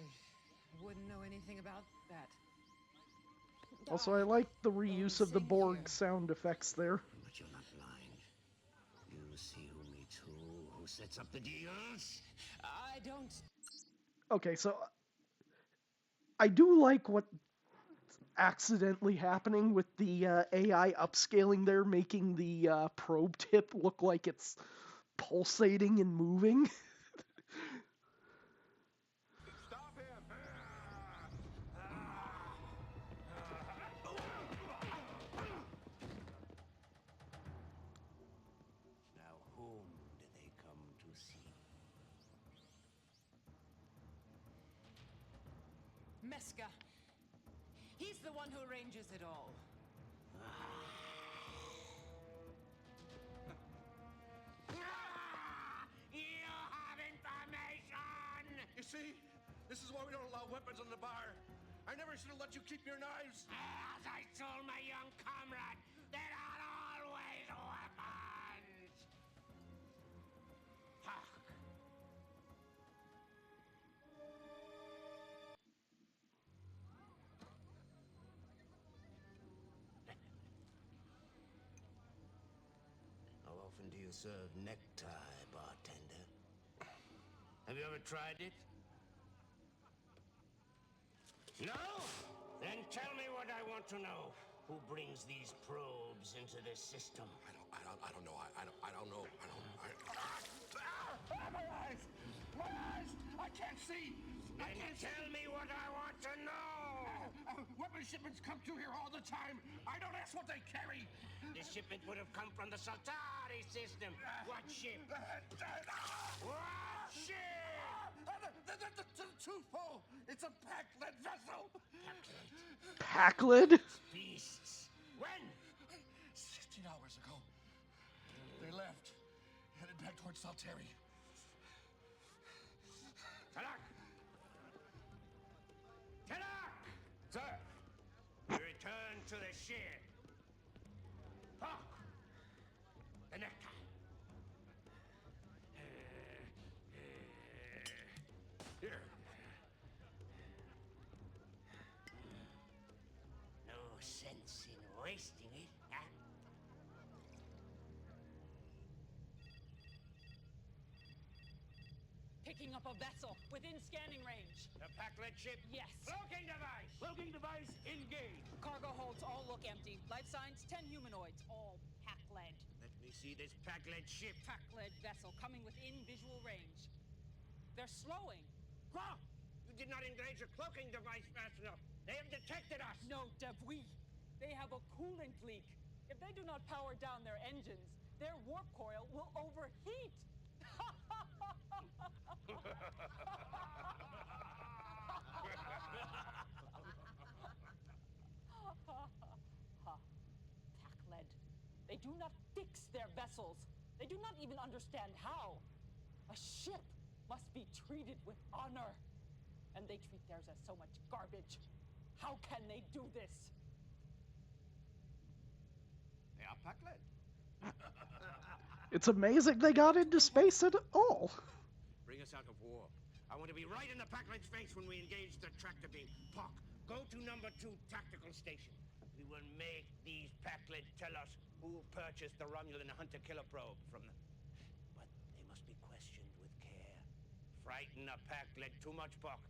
wouldn't know anything about that. Also, I like the reuse of the Borg sound effects there. But you're not blind. You see who me too, who sets up the deals? I don't... Okay, so I do like what's accidentally happening with the AI upscaling there, making the probe tip look like it's pulsating and moving. Stop him! Now whom did they come to see? Meska. He's the one who arranges it all. You have information! You see? This is why we don't allow weapons on the bar. I never should have let you keep your knives. As I told my young comrade, there are always weapons! Fuck. How often do you serve necktie, bartender? Have you ever tried it? No? Then tell me what I want to know. Who brings these probes into this system? I don't know. I don't know. My eyes! My eyes! I can't see! I can't Tell me what I want to know! Weapon shipments come through here all the time. I don't ask what they carry. This shipment would have come from the Saltari system. What ship? What ship? The toothful! It's a pack-led vessel! Packlid? Beasts. When? 16 hours ago. They left. Headed back towards Saltari. Tarak! Tarak! Sir! Return to the ship. Hawk! The necktie. Here. No sense in wasting it, huh? Picking up a vessel within scanning range. The pack-led ship? Yes. Cloaking device! Cloaking device engaged. Cargo holds all look empty. Life signs, 10 humanoids, all pack-led. Let me see this pack-led ship. Pack-led vessel coming within visual range. They're slowing. Huh? You did not engage your cloaking device fast enough. They have detected us. No, Dev, they have a coolant leak. If they do not power down their engines, their warp coil will overheat. Pack-led. They do not fix their vessels. They do not even understand how. A ship must be treated with honor. And they treat theirs as so much garbage. How can they do this? They are pack-led. It's amazing they got into space at all. Bring us out of warp. I want to be right in the pack-led's face when we engage the tractor beam. Pock, go to number 2 tactical station. We will make these pack-led tell us who purchased the Romulan hunter-killer probe from them. But they must be questioned with care. Frighten a pack-led too much, Pock,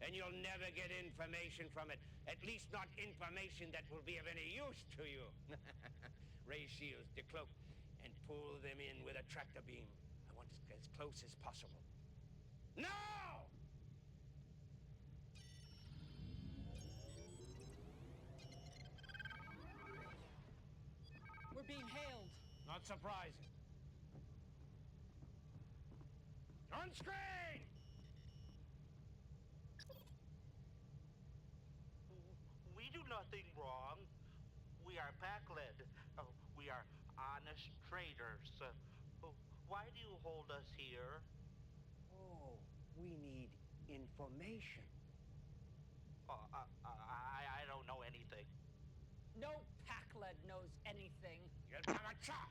and you'll never get information from it. At least not information that will be of any use to you. Raise shields, decloak, and pull them in with a tractor beam. I want to get as close as possible. Now! We're being hailed. Not surprising. On screen! We do nothing wrong. We are pack-led. We are honest traders. Why do you hold us here? Oh, we need information. I don't know anything. No pack-led knows anything. You'll have a chop!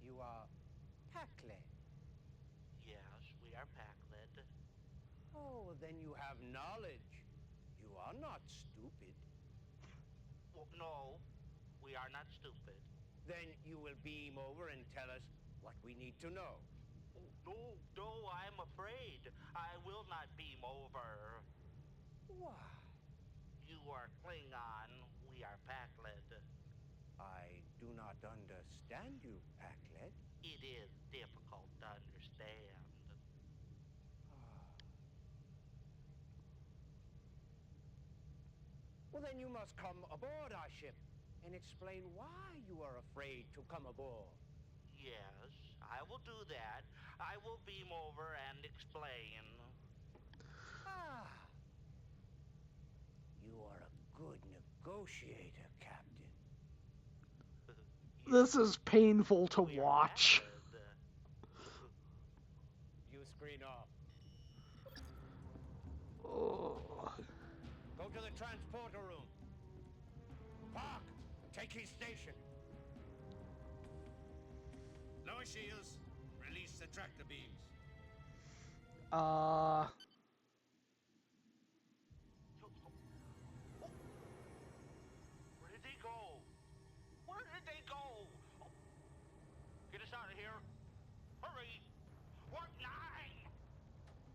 You are pack-led. Yes, we are pack-led. Oh, then you have knowledge. You are not stupid. Well, no, we are not stupid. Then you will beam over and tell us what we need to know. No, I'm afraid. I will not beam over. Why? You are Klingon. We are pack-led. I do not understand you, pack-led. It is difficult to understand. Well, then you must come aboard our ship and explain why you are afraid to come aboard. Yes, I will do that. I will beam over and explain. Ah. You are a good negotiator, Captain. This is painful to watch. You screen off. Oh. Go to the transporter room. Park, take his station. Lower shields. Release the tractor beams. Where did they go? Where did they go? Oh, get us out of here. Hurry! Warp 9!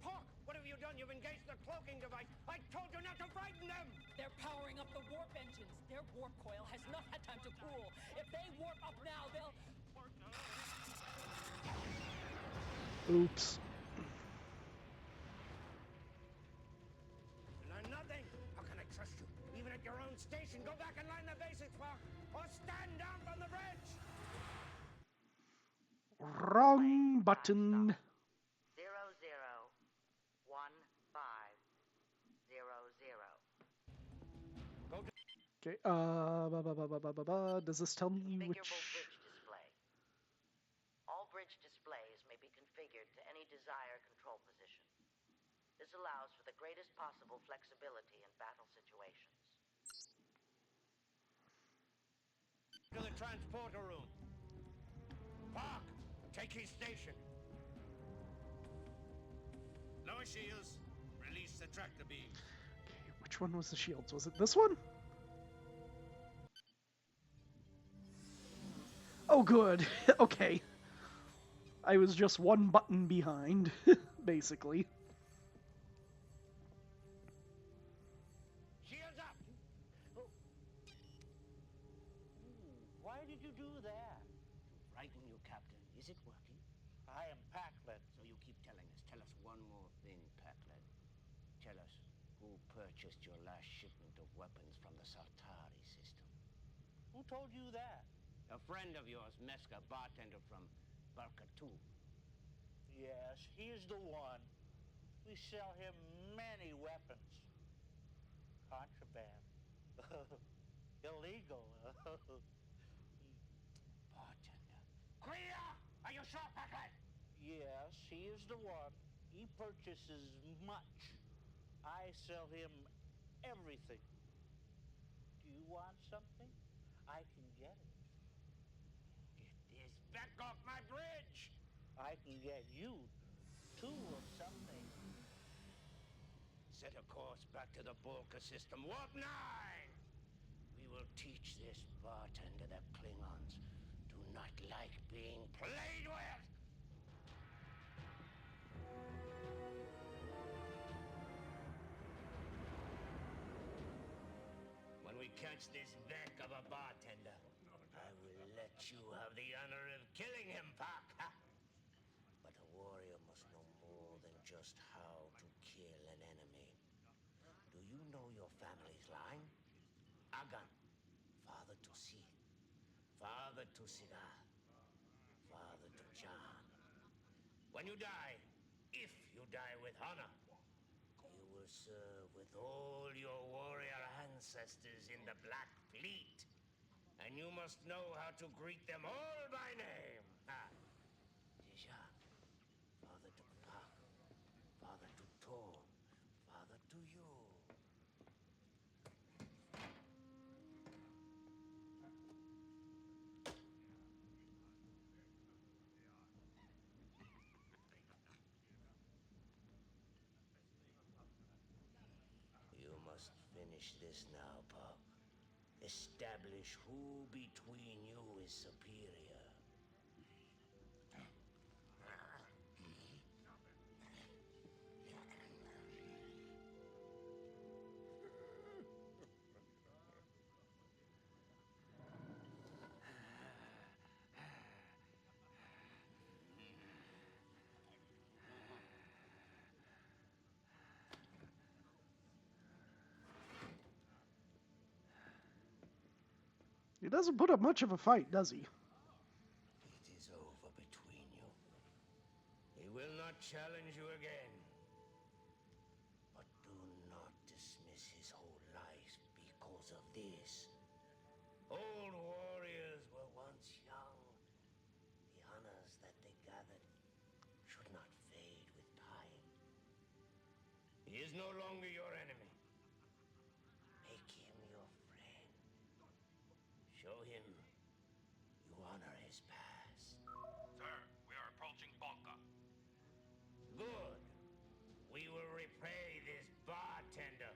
Park, what have you done? You've engaged the cloaking device. I told you not to frighten them! They're powering up the warp engines. Their warp coil has not had time to cool. If they warp up now, they'll... Oops. Learn nothing. How can I trust you? Even at your own station, go back and learn the basics, Park, or stand down from the bridge. Wrong button. 001500. Okay, does this tell me Configurable which... bridge display. All bridge displays may be configured to any desired control position. This allows for the greatest possible flexibility in battle situations. To the transporter room. Park, take his station. Lower shields. Release the tractor beams. Okay, which one was the shields? Was it this one? Oh, good. Okay. I was just one button behind, basically. Shields up! Oh. Why did you do that? To frighten you, Captain. Is it working? I am Packlet. So you keep telling us. Tell us one more thing, Packlet. Tell us who purchased your last shipment of weapons from the Sartari system. Who told you that? A friend of yours, Meska, bartender from Barkatu. Yes, he is the one. We sell him many weapons. Contraband. Illegal. Bartender. Clear! Are you sure, Packlet? Yes, he is the one. He purchases much. I sell him everything. Do you want something? I can get it. Get this back off my bridge! I can get you two of something. Set a course back to the Bolka system. Warp 9! We will teach this bartender that Klingons do not like being played with! When we catch this Vec of a bartender, I will let you have the honor of killing him, Pak. But a warrior must know more than just how to kill an enemy. Do you know your family's line? Agan, father to Si, father to Sigar, father to Jan. When you die, if you die with honor, you will serve with all your warrior ancestors in the Black Fleet. And you must know how to greet them all by name. Deja, father to Pak, father to Tor, father to you. You must finish this now, Pak. Establish who between you is superior. He doesn't put up much of a fight, does he? It is over between you. He will not challenge you again. But do not dismiss his whole life this. Old warriors were once young. The honors that they gathered should not fade with time. He is no longer your enemy. Make him your friend. Show him you honor his past. Sir, we are approaching Bonka. Good. We will repay this bartender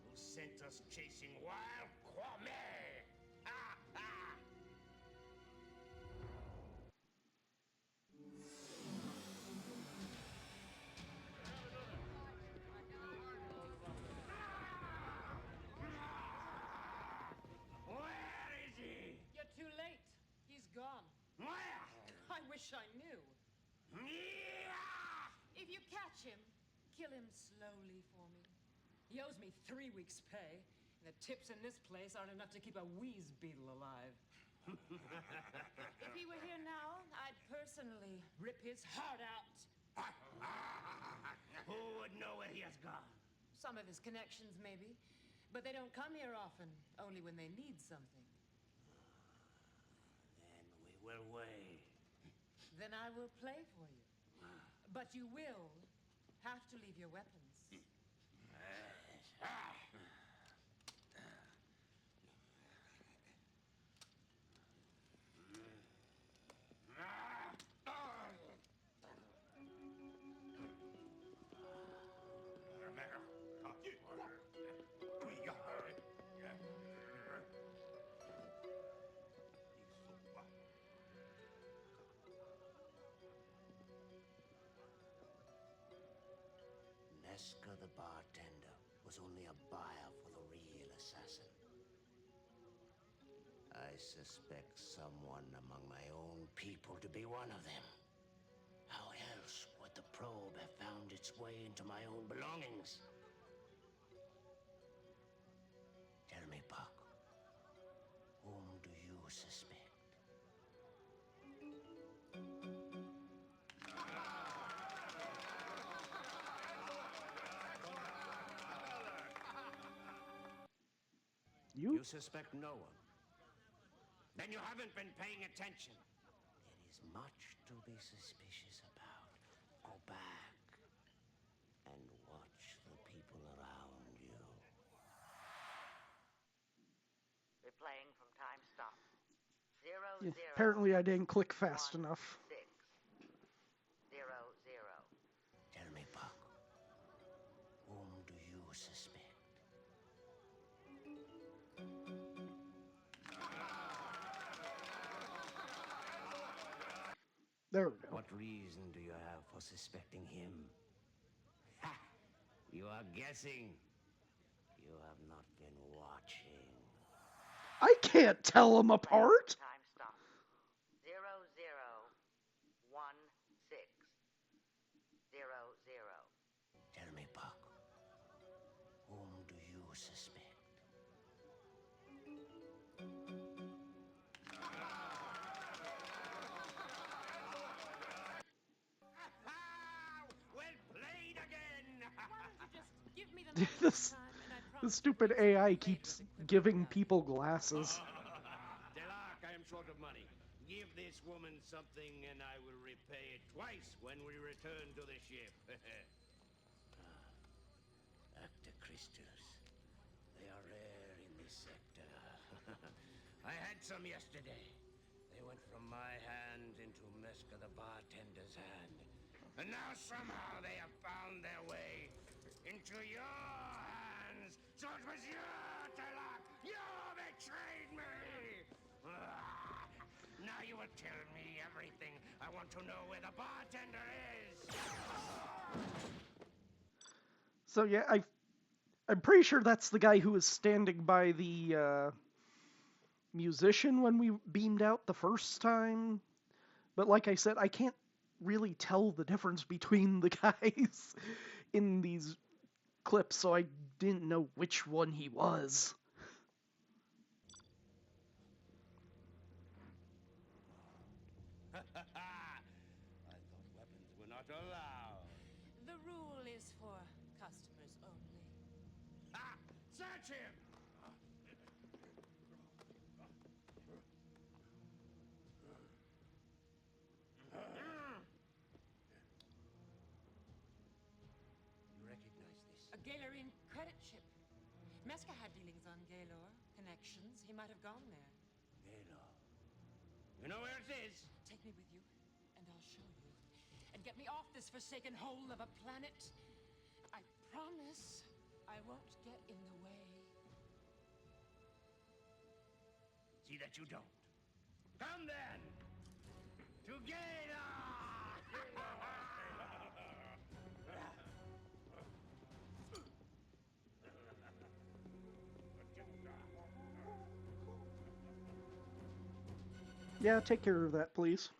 who sent us chasing wild Kwame. Ha ha! Where is he? You're too late. He's gone. Where? I wish I knew. If you catch him, kill him slowly for me. He owes me 3 weeks' pay, and the tips in this place aren't enough to keep a wheeze beetle alive. If he were here now, I'd personally rip his heart out. Who would know where he has gone? Some of his connections, maybe. But they don't come here often, only when they need something. Then we will wait. Then I will play for you. But you will have to leave your weapons. Neska the bartender was only a buyer for the real assassin. I suspect someone among my own people to be one of them. How else would the probe have found its way into my own belongings? Tell me, Puck, whom do you suspect? You? You suspect no one. Then you haven't been paying attention. There is much to be suspicious about. Go back and watch the people around you. Replaying from time stop. 0, Yeah, 0. apparently I didn't click fast 1, enough. 6. 0, 0. Tell me, Puck, whom do you suspect? There we go. What reason do you have for suspecting him? Ha! You are guessing. You have not been watching. I can't tell them apart. Time stop. 0, 0. 1, 6. 0, 0. Tell me, Puck, whom do you suspect? Well played again! Why don't you just give me the money This, time, and I the promise stupid to fix it AI later keeps with the giving quick people glasses. Delark, I am short of money. Give this woman something and I will repay it twice when we return to the ship. Acta Christus. They are rare in this sector. I had some yesterday. They went from my hand into Meska the bartender's hand. And now somehow they have found their way into your hands. So it was you, Delark! You betrayed me! Now you will tell me everything. I want to know where the bartender is. So yeah, I'm pretty sure that's the guy who was standing by the musician when we beamed out the first time. But like I said, I can't really tell the difference between the guys in these clips, so I didn't know which one he was. I thought weapons were not allowed. The rule is for customers only. Ah! Search him! A Gaylorian credit ship. Meska had dealings on Gaylor. Connections. He might have gone there. Gaylor. You know where it is? Take me with you, and I'll show you. And get me off this forsaken hole of a planet. I promise I won't get in the way. See that you don't. Come then! To Gaylor! Yeah, take care of that, please.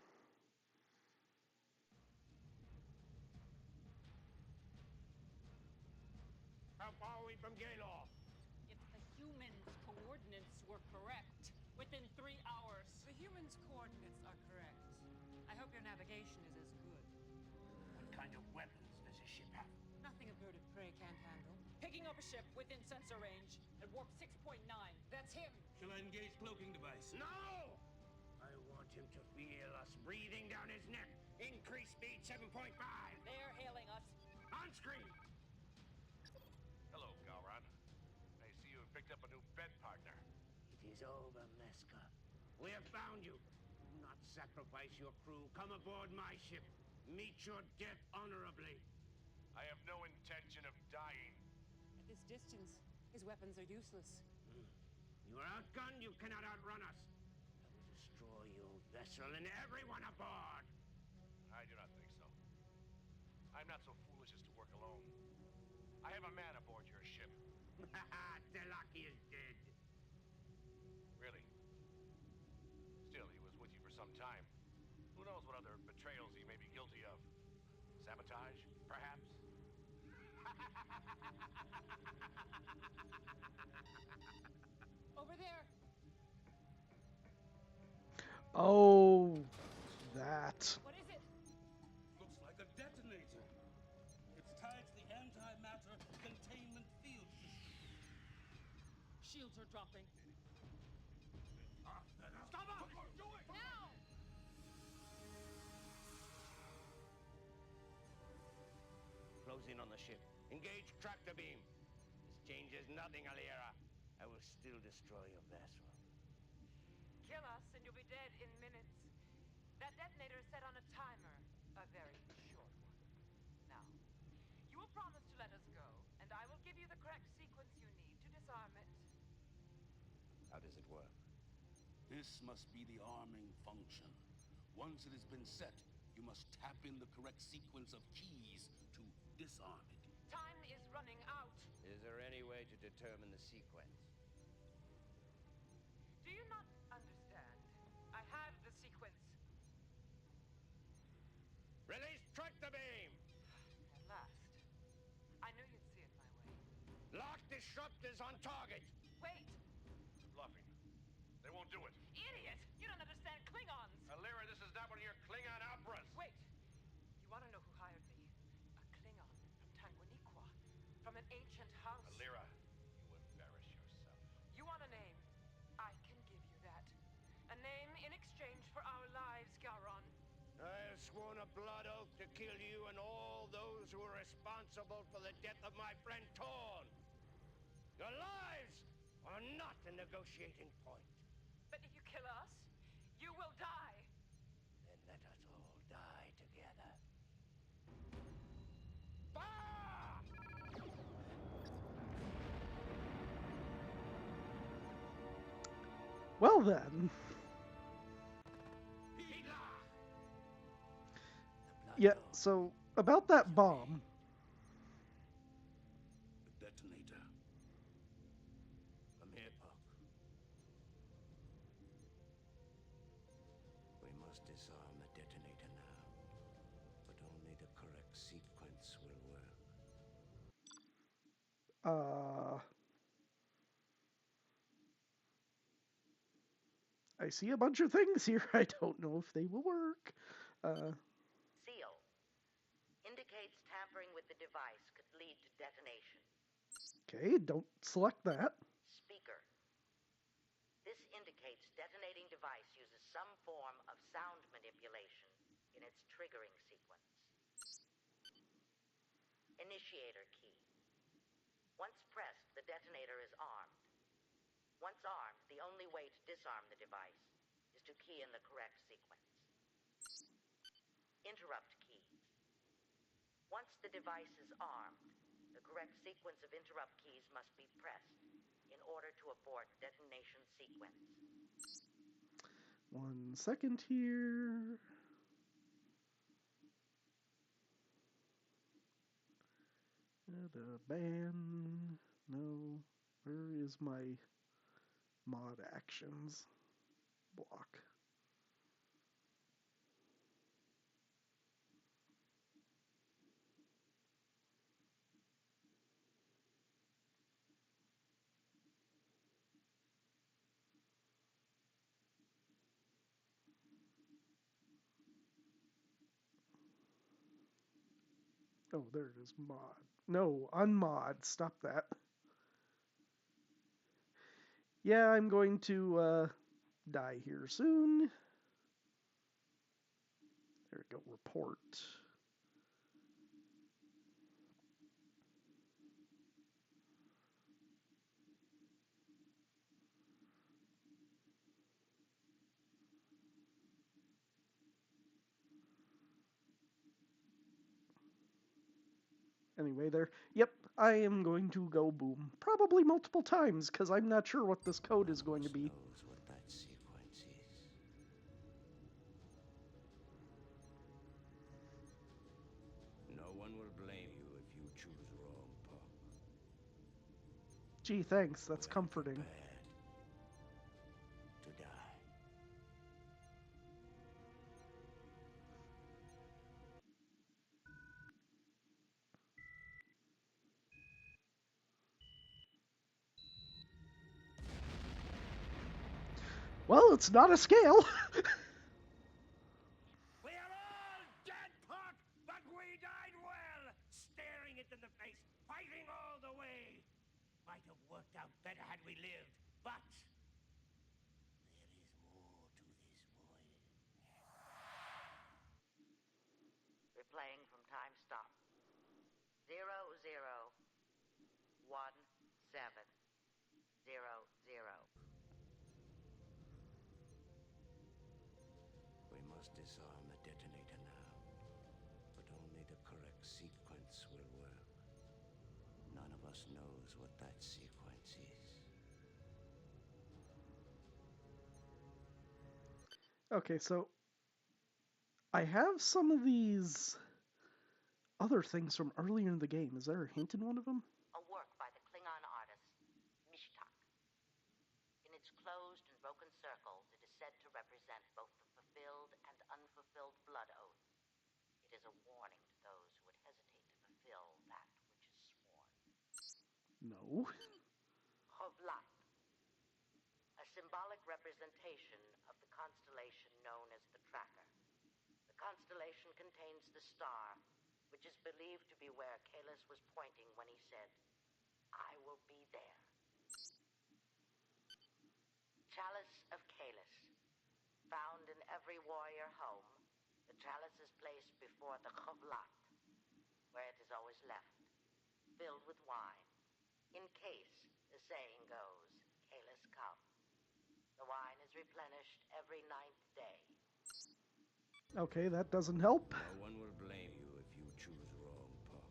How far are we from Gaylor? If the humans' coordinates were correct, within 3 hours. The humans' coordinates are correct. I hope your navigation is as good. What kind of weapons does this ship have? Nothing a bird of prey can't handle. Picking up a ship within sensor range at warp 6.9. That's him! Shall I engage cloaking device? No! I want him to feel us breathing down his neck. Increase speed 7.5. They're hailing us. On screen. Hello, Galran. I see you have picked up a new bed partner. It is over, Meska. We have found you. Do not sacrifice your crew. Come aboard my ship. Meet your death honorably. I have no intention of dying. At this distance, his weapons are useless. You are outgunned. You cannot outrun us. I will destroy your vessel and everyone aboard. I do not think so. I'm not so foolish as to work alone. I have a man aboard your ship. Telaki is dead. Really? Still, he was with you for some time. Who knows what other betrayals he may be guilty of? Sabotage, perhaps? Over there! Oh, that. What is it? Looks like a detonator. It's tied to the antimatter containment field system. Shields are dropping. Stop up! What are you doing? Now! Close in on the ship. Engage tractor beam. This changes nothing, Alira. I will still destroy your vessel. Kill us and you'll be dead in minutes. That detonator is set on a timer. A very short one. Now, you will promise to let us go, and I will give you the correct sequence you need to disarm it. How does it work? This must be the arming function. Once it has been set, you must tap in the correct sequence of keys to disarm it. Time is running out. Is there any way to determine the sequence? Do you not understand? I have the sequence. Release tractor beam! At last. I knew you'd see it my way. Lock disruptors on target! Wait! Bluffing. They won't do it. Idiot! You don't understand Klingons! Alira, this is not one of your Klingon operas. Wait! You want to know who hired me? A Klingon from Tanganyika. From an ancient house. Alira, you embarrass yourself. You want a name? I can give you that. A name in exchange for our lives, Gowron. I have sworn a blood oath to kill you and all those who are responsible for the death of my friend Torn. Your lives are not a negotiating point. But if you kill us, you will die. Then let us all die together. Bah! Well then. Yeah, so about that bomb. The detonator. I'm here, Puck. We must disarm the detonator now, but only the correct sequence will work. I see a bunch of things here. I don't know if they will work. Seal. Indicates tampering with the device could lead to detonation. Okay, don't select that. Speaker. This indicates detonating device uses some form of sound manipulation in its triggering sequence. Initiator key. Once pressed, the detonator is armed. Once armed, the only way to disarm the device is to key in the correct sequence. Interrupt keys. Once the device is armed, the correct sequence of interrupt keys must be pressed in order to abort detonation sequence. 1 second here. Ban. No. Where is my mod actions block? Oh, there it is. Mod. No, unmod. Stop that. Yeah, I'm going to die here soon. There we go. Report. Anyway, there. Yep, I am going to go boom. Probably multiple times, because I'm not sure what this code is going to be. Knows what that sequence is. No one will blame you if you choose wrong, Pop. Gee, thanks. That's comforting. To die. Well, it's not a scale. We are all dead, Puck, but we died well, staring it in the face, fighting all the way. Might have worked out better had we lived, but there is more to this voyage. Replaying from time stop. 001700. We must disarm the detonator now. But only the correct sequence will work. None of us knows what that sequence is. Okay, so I have some of these other things from earlier in the game. Is there a hint in one of them? A work by the Klingon artist, Mishtak. In its closed and broken circles, it is said to represent both the fulfilled and unfulfilled blood oaths. It is a warning to those who would hesitate to fulfill that which is sworn. No. Chovlat. A symbolic representation of the constellation known as the Tracker. The constellation contains the star, which is believed to be where Kalis was pointing when he said, "I will be there." Chalice of Kalis. Found in every warrior home, the chalice is placed before the Chovlat, where it is always left, filled with wine. In case, the saying goes, Kalis come. The wine is replenished every 9th day. Okay, that doesn't help. No one will blame you if you choose wrong, Pop.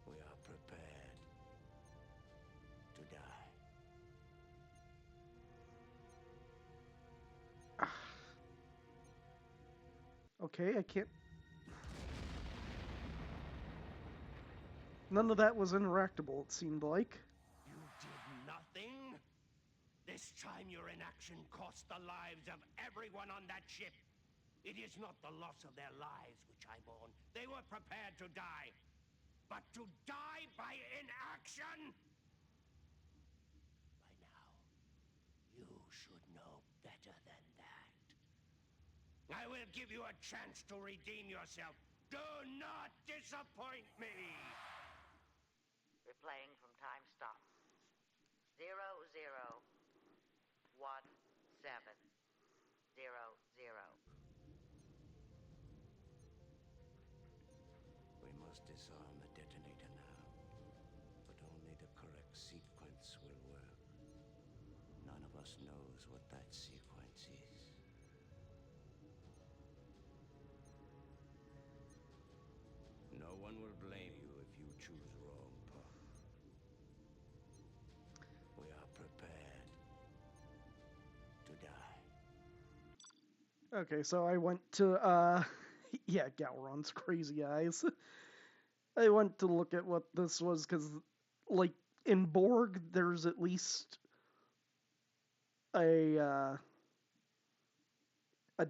We are prepared to die. Okay, I can't... None of that was interactable, it seemed like. You did nothing? This time your inaction cost the lives of everyone on that ship. It is not the loss of their lives which I mourn. They were prepared to die. But to die by inaction? By now, you should know better than that. I will give you a chance to redeem yourself. Do not disappoint me! Replaying from time stop. 001700. We must disarm the detonator now. sequence will work. None of us knows what that sequence is. No one will blame you if you choose wrong, Puck. We are prepared to die. Okay, so I went to, yeah, Gowron's crazy eyes. I went to look at what this was, because, like, in Borg, there's at least a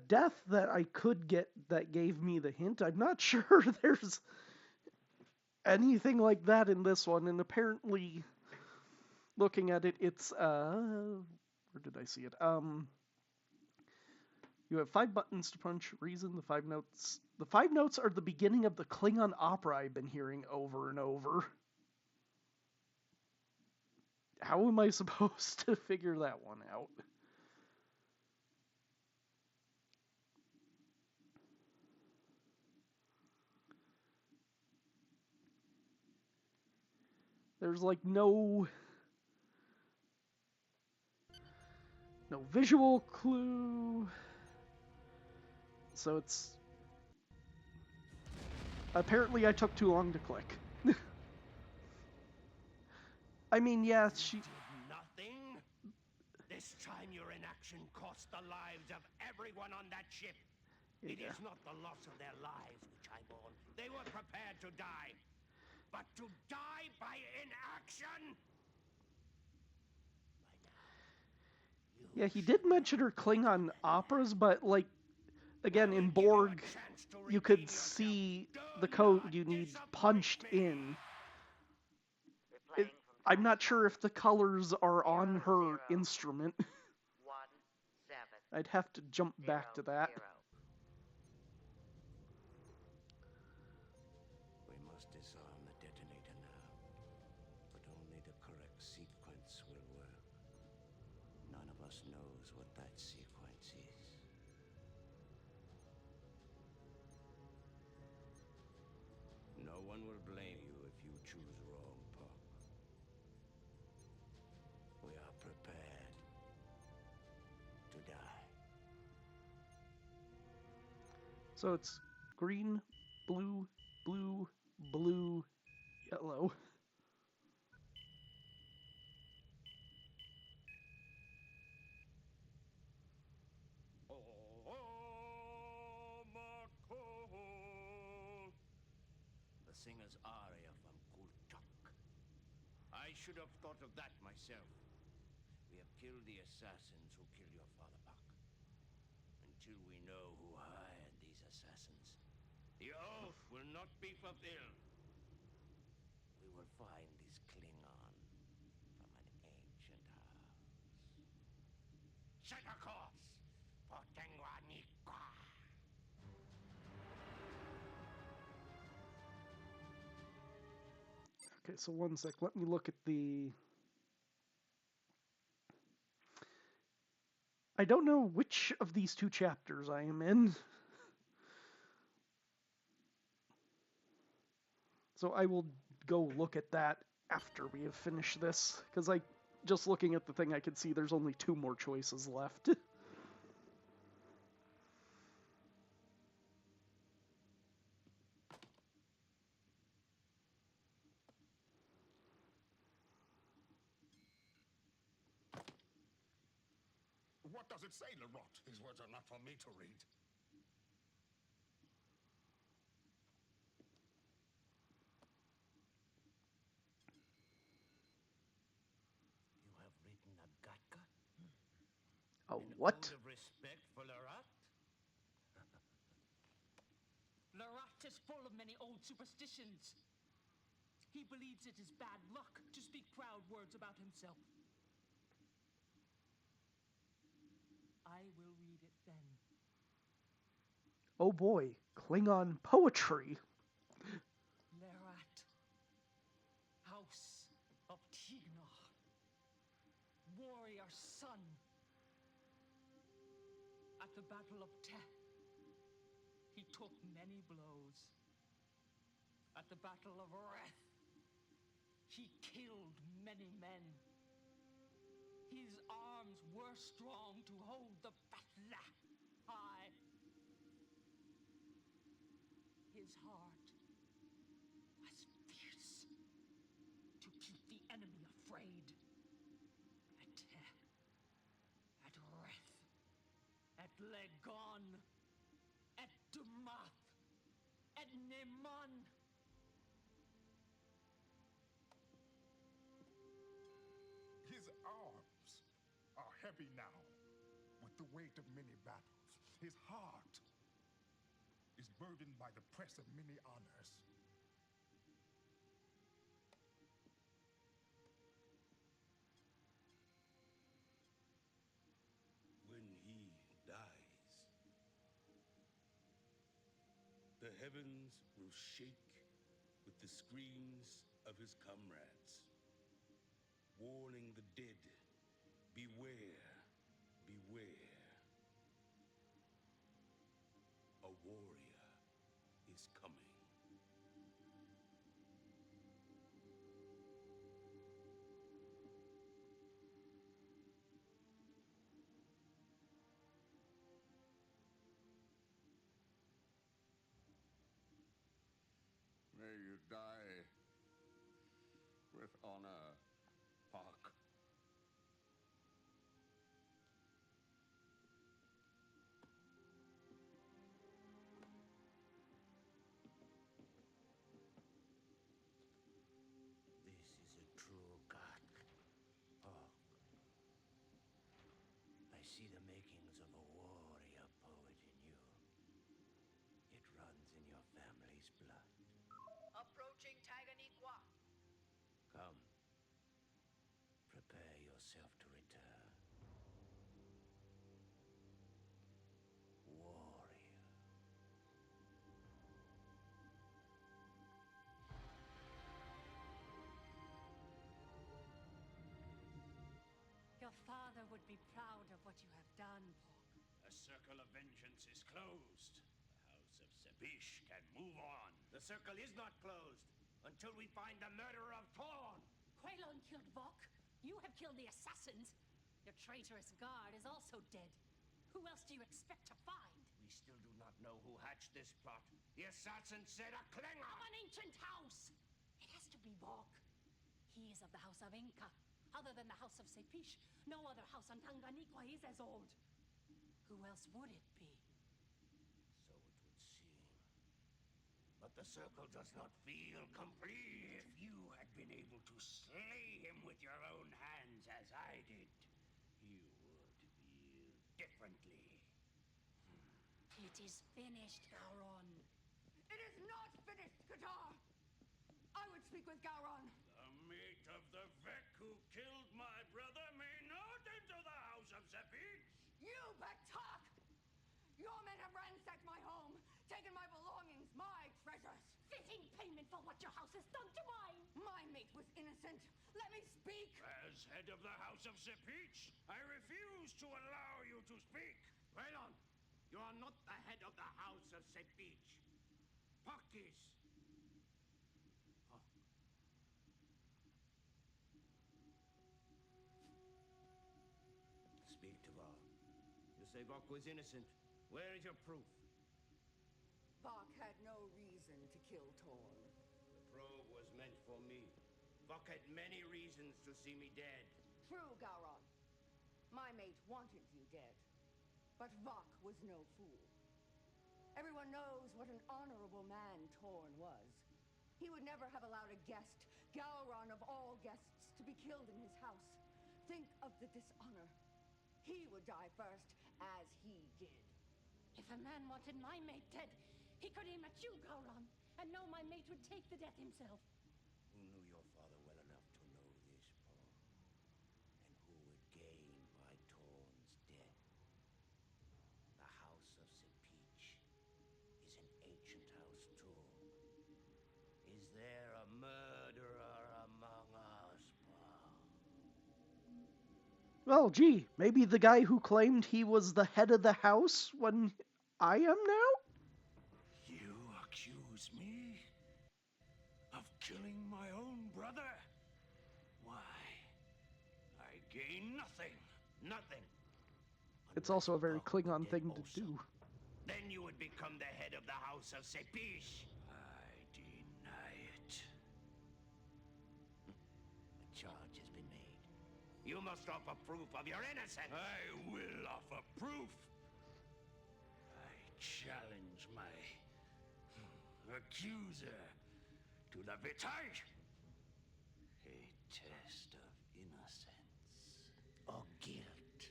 death that I could get that gave me the hint. I'm not sure there's anything like that in this one, and apparently, looking at it, it's, where did I see it? You have 5 buttons to punch. Reason, the 5 notes. The 5 notes are the beginning of the Klingon opera I've been hearing over and over. How am I supposed to figure that one out? There's like no visual clue. So it's... Apparently I took too long to click. I mean, yeah, she... Nothing? This time your inaction cost the lives of everyone on that ship. It is not the loss of their lives which I mourn. They were prepared to die. But to die by inaction? Yeah, he did mention her Klingon operas, but, like, again, in Borg, you could see the code you need punched in. I'm not sure if the colors are on her instrument. 1, 7. I'd have to jump back to that. We must disarm the detonator now, but only the correct sequence will work. None of us knows what that sequence is. No one will blame you if you choose wrong, Puck. We are prepared to die. So it's green, blue, blue, blue, yellow. The singer's aria from Kultuk. I should have thought of that myself. We have killed the assassins who killed your father, Puck. Until we know who hired these assassins, the oath will not be fulfilled. We will find this Klingon from an ancient house. Set a course for Tenguanikwa. Okay, so one sec. Let me look at the... I don't know which of these 2 chapters I am in. So I will go look at that after we have finished this, because just looking at the thing, I can see there's only 2 more choices left. What does it say, Laurent? These words are not for me to read. You have written a Gatka? A what? An ode of respect for Larat? Larat is full of many old superstitions. He believes it is bad luck to speak proud words about himself. I will read it then. Oh boy, Klingon poetry. Lerat, House of Tignar, warrior son. At the Battle of Teth, he took many blows. At the Battle of Reth, he killed many men. His arms were strong to hold the battle high. His heart was fierce to keep the enemy afraid. At Reth, at Legon, at Dumath, at Neman. His arms are heavy now with the weight of many battles. His heart is burdened by the press of many honors. When he dies, the heavens will shake with the screams of his comrades, warning the dead, beware, beware. A warrior is coming. May you die with honor, Hawk. This is a true god, Borg. I see the makings of a warrior poet in you. It runs in your family's blood. Approaching Taganiqua. Come. Prepare yourself to return. Warrior. Your father would be proud of what you have done, Borg. The circle of vengeance is closed. The House of Sepish can move on. The circle is not closed until we find the murderer of Thorn. Quaylon killed Vok. You have killed the assassins. Your traitorous guard is also dead. Who else do you expect to find? We still do not know who hatched this plot. The assassin said a Klingon! Of an ancient house! It has to be Vok. He is of the House of Inca. Other than the House of Sepish, no other house on Tanganiqua is as old. Who else would it be? So it would seem. But the circle does not feel complete. If you had been able to slay him with your own hands as I did, you would feel differently. It is finished, Gowron. It is not finished, Qatar! I would speak with Gowron. The mate of the Vec who killed my brother may not enter the House of Sepish. You, Batak! Your men have ransacked my home, taken my belongings, my treasures. Fitting payment for what your house has done to mine! My mate was innocent. Let me speak! As head of the House of Sepish, I refuse to allow you to speak. Quaylon, you are not the head of the House of Sepish. Puck is. Speak to Vok. You say Vok was innocent. Where is your proof? Vok had no reason to kill Torn. The probe was meant for me. Vok had many reasons to see me dead. True, Gowron. My mate wanted you dead. But Vok was no fool. Everyone knows what an honorable man Torn was. He would never have allowed a guest, Gowron of all guests, to be killed in his house. Think of the dishonor. He would die first, as he did. If a man wanted my mate dead, he could aim at you, Gowron, and know my mate would take the death himself. Who knew your father well enough to know this, Paul? And who would gain by Torn's death? The House of Sepish is an ancient house, too. Is there a murderer among us, Paul? Well, gee, maybe the guy who claimed he was the head of the house when I am now? You accuse me of killing my own brother? Why? gain nothing. Nothing. It's also a very Klingon thing to do. Then you would become the head of the House of Sepish. I deny it. A charge has been made. You must offer proof of your innocence. I will offer proof. I challenge my accuser to the vitae. A test of innocence or guilt.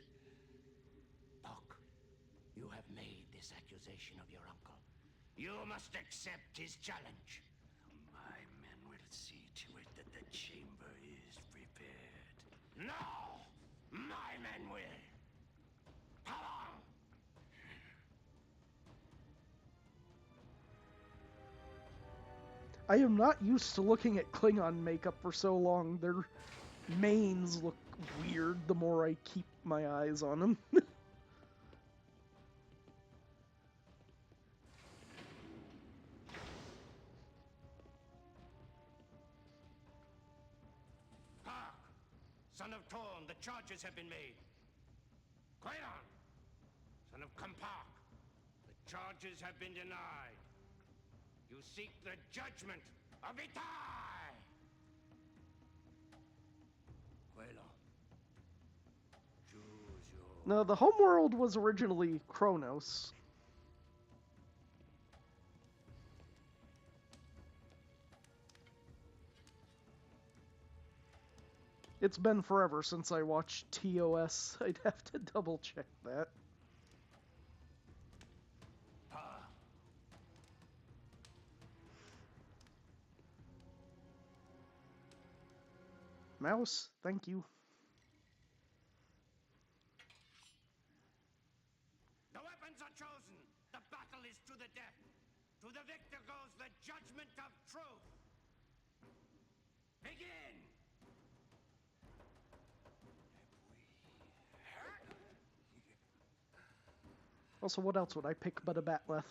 Puck, you have made this accusation of your uncle. You must accept his challenge. My men will see to it that the chamber is prepared. No! My men will! Come on! I am not used to looking at Klingon makeup for so long. Their manes look weird the more I keep my eyes on them. Hark! Son of Torn, the charges have been made. Klingon! Son of Kampak, the charges have been denied. You seek the judgment of Itai! Quaylon. Choose your... No, the homeworld was originally Kronos. It's been forever since I watched TOS. I'd have to double check that. Mouse, thank you. The weapons are chosen. The battle is to the death. To the victor goes the judgment of truth. Begin! Also, what else would I pick but a Batleth?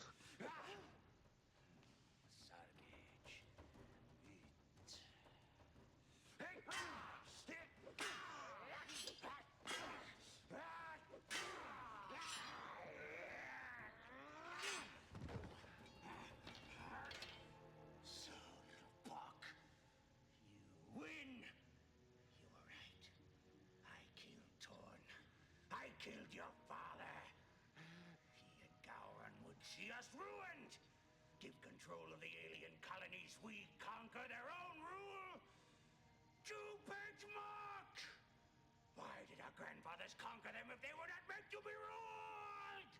Killed your father. He and Gowron would see us ruined. Give control of the alien colonies we conquer their own rule to benchmark. Why did our grandfathers conquer them if they were not meant to be ruled?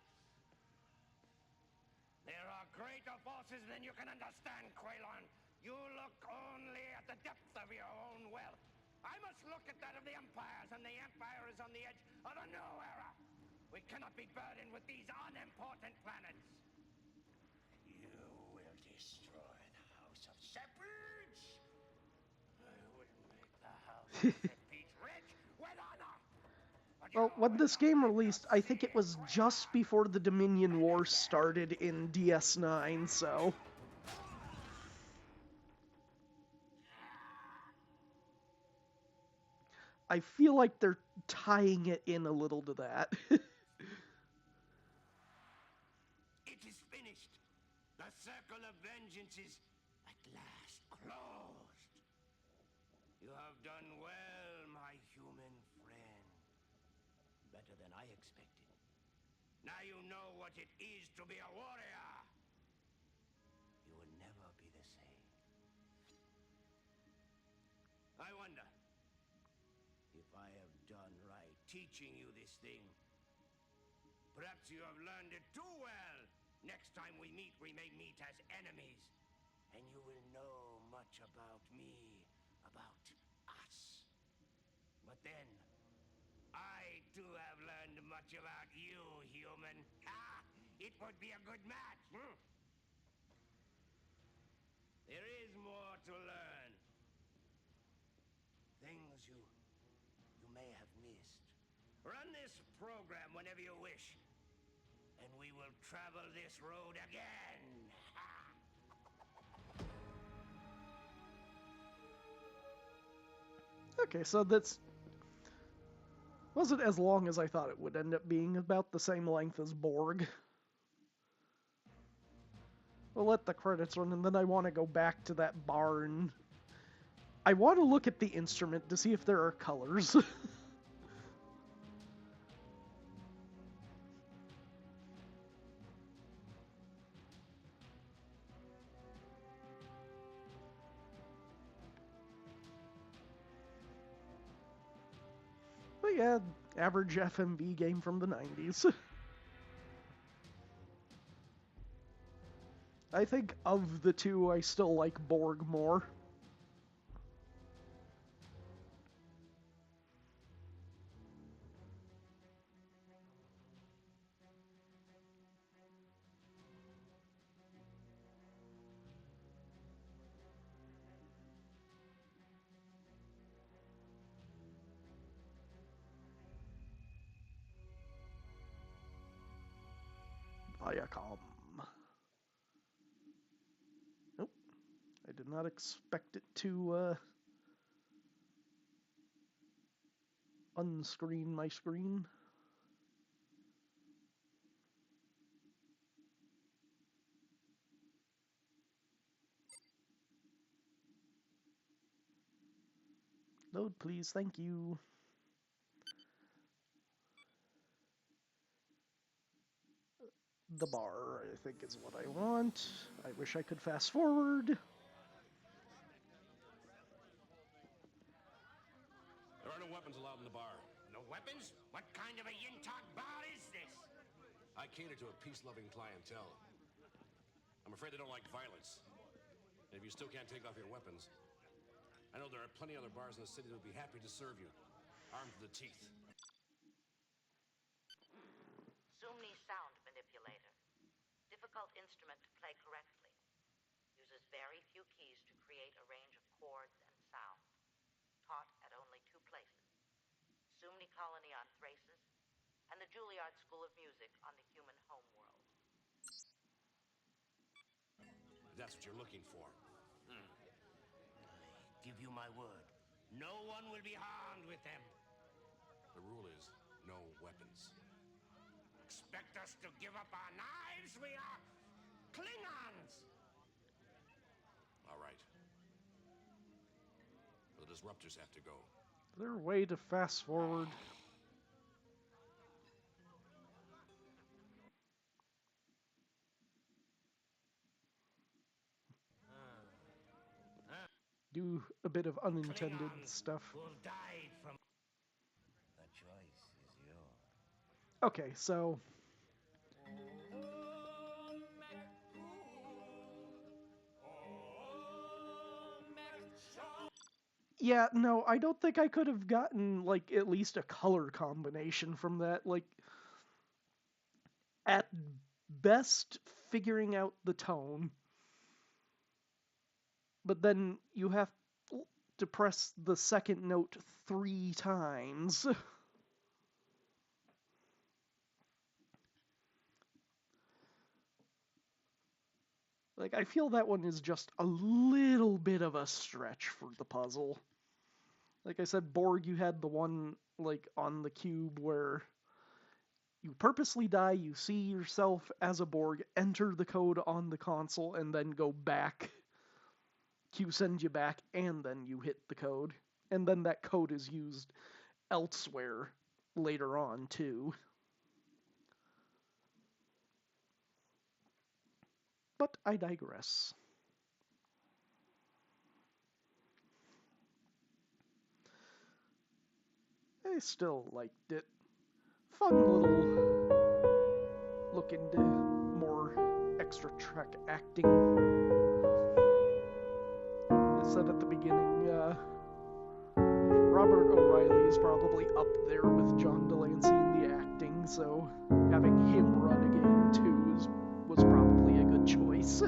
There are greater forces than you can understand, Quaylon. You look only at the depth of your own wealth. I must look at that of the Empires, and the Empire is on the edge of a new era. We cannot be burdened with these unimportant planets. You will destroy the House of Sepish. I will make the House of Sepish rich with honor. Well, when this game released, I think it was just before the Dominion Wars started in DS9, so... I feel like they're tying it in a little to that. It is finished. The circle of vengeance is at last closed. You have done well, my human friend. Better than I expected. Now you know what it is to be a warrior. You will never be the same. I wonder if I have done right teaching you this thing. Perhaps you have learned it too well. Next time we may meet as enemies. And you will know much about me, about us. But then, I too have learned much about you, human. Ha! It would be a good match. There is more to learn. Things you may have missed. Run this program whenever you wish, and we will travel this road again. Okay, so that's... Wasn't as long as I thought it would, end up being about the same length as Borg. We'll let the credits run, and then I want to go back to that barn. I want to look at the instrument to see if there are colors. But yeah, average FMV game from the 90s. I think of the two, I still like Borg more. Viacom. Nope. I did not expect it to unscreen my screen. Load, please. Thank you. The bar, I think, is what I want. I wish I could fast forward. There are no weapons allowed in the bar. No weapons? What kind of a Yintag bar is this? I cater to a peace-loving clientele. I'm afraid they don't like violence. And if you still can't take off your weapons, I know there are plenty other bars in the city that would be happy to serve you, armed to the teeth. Sumni sound manipulator. Difficult instrument to play correctly. Uses very few keys to create a range of chords and sound. Taught at only 2 places. Sumni colony on Thraces, and the Juilliard School of Music on the human homeworld. If that's what you're looking for. I give you my word. No one will be harmed with them. The rule is no weapons. Expect us to give up our knives? We are Klingons! All right. The disruptors have to go. Is there a way to fast forward? Do a bit of unintended Klingons stuff. will die from... The choice is yours. Okay, so... Yeah, no, I don't think I could have gotten, like, at least a color combination from that. Like, at best, figuring out the tone. But then you have to press the second note 3 times. Like, I feel that one is just a little bit of a stretch for the puzzle. Like I said, Borg, you had the one, like, on the cube where you purposely die, you see yourself as a Borg, enter the code on the console, and then go back. Q sends you back, and then you hit the code. And then that code is used elsewhere later on, too. But I digress. I still liked it. Fun little look into more extra Trek acting. I said at the beginning, Robert O'Reilly is probably up there with John Delancey in the acting, so having him run a game too was probably a good choice.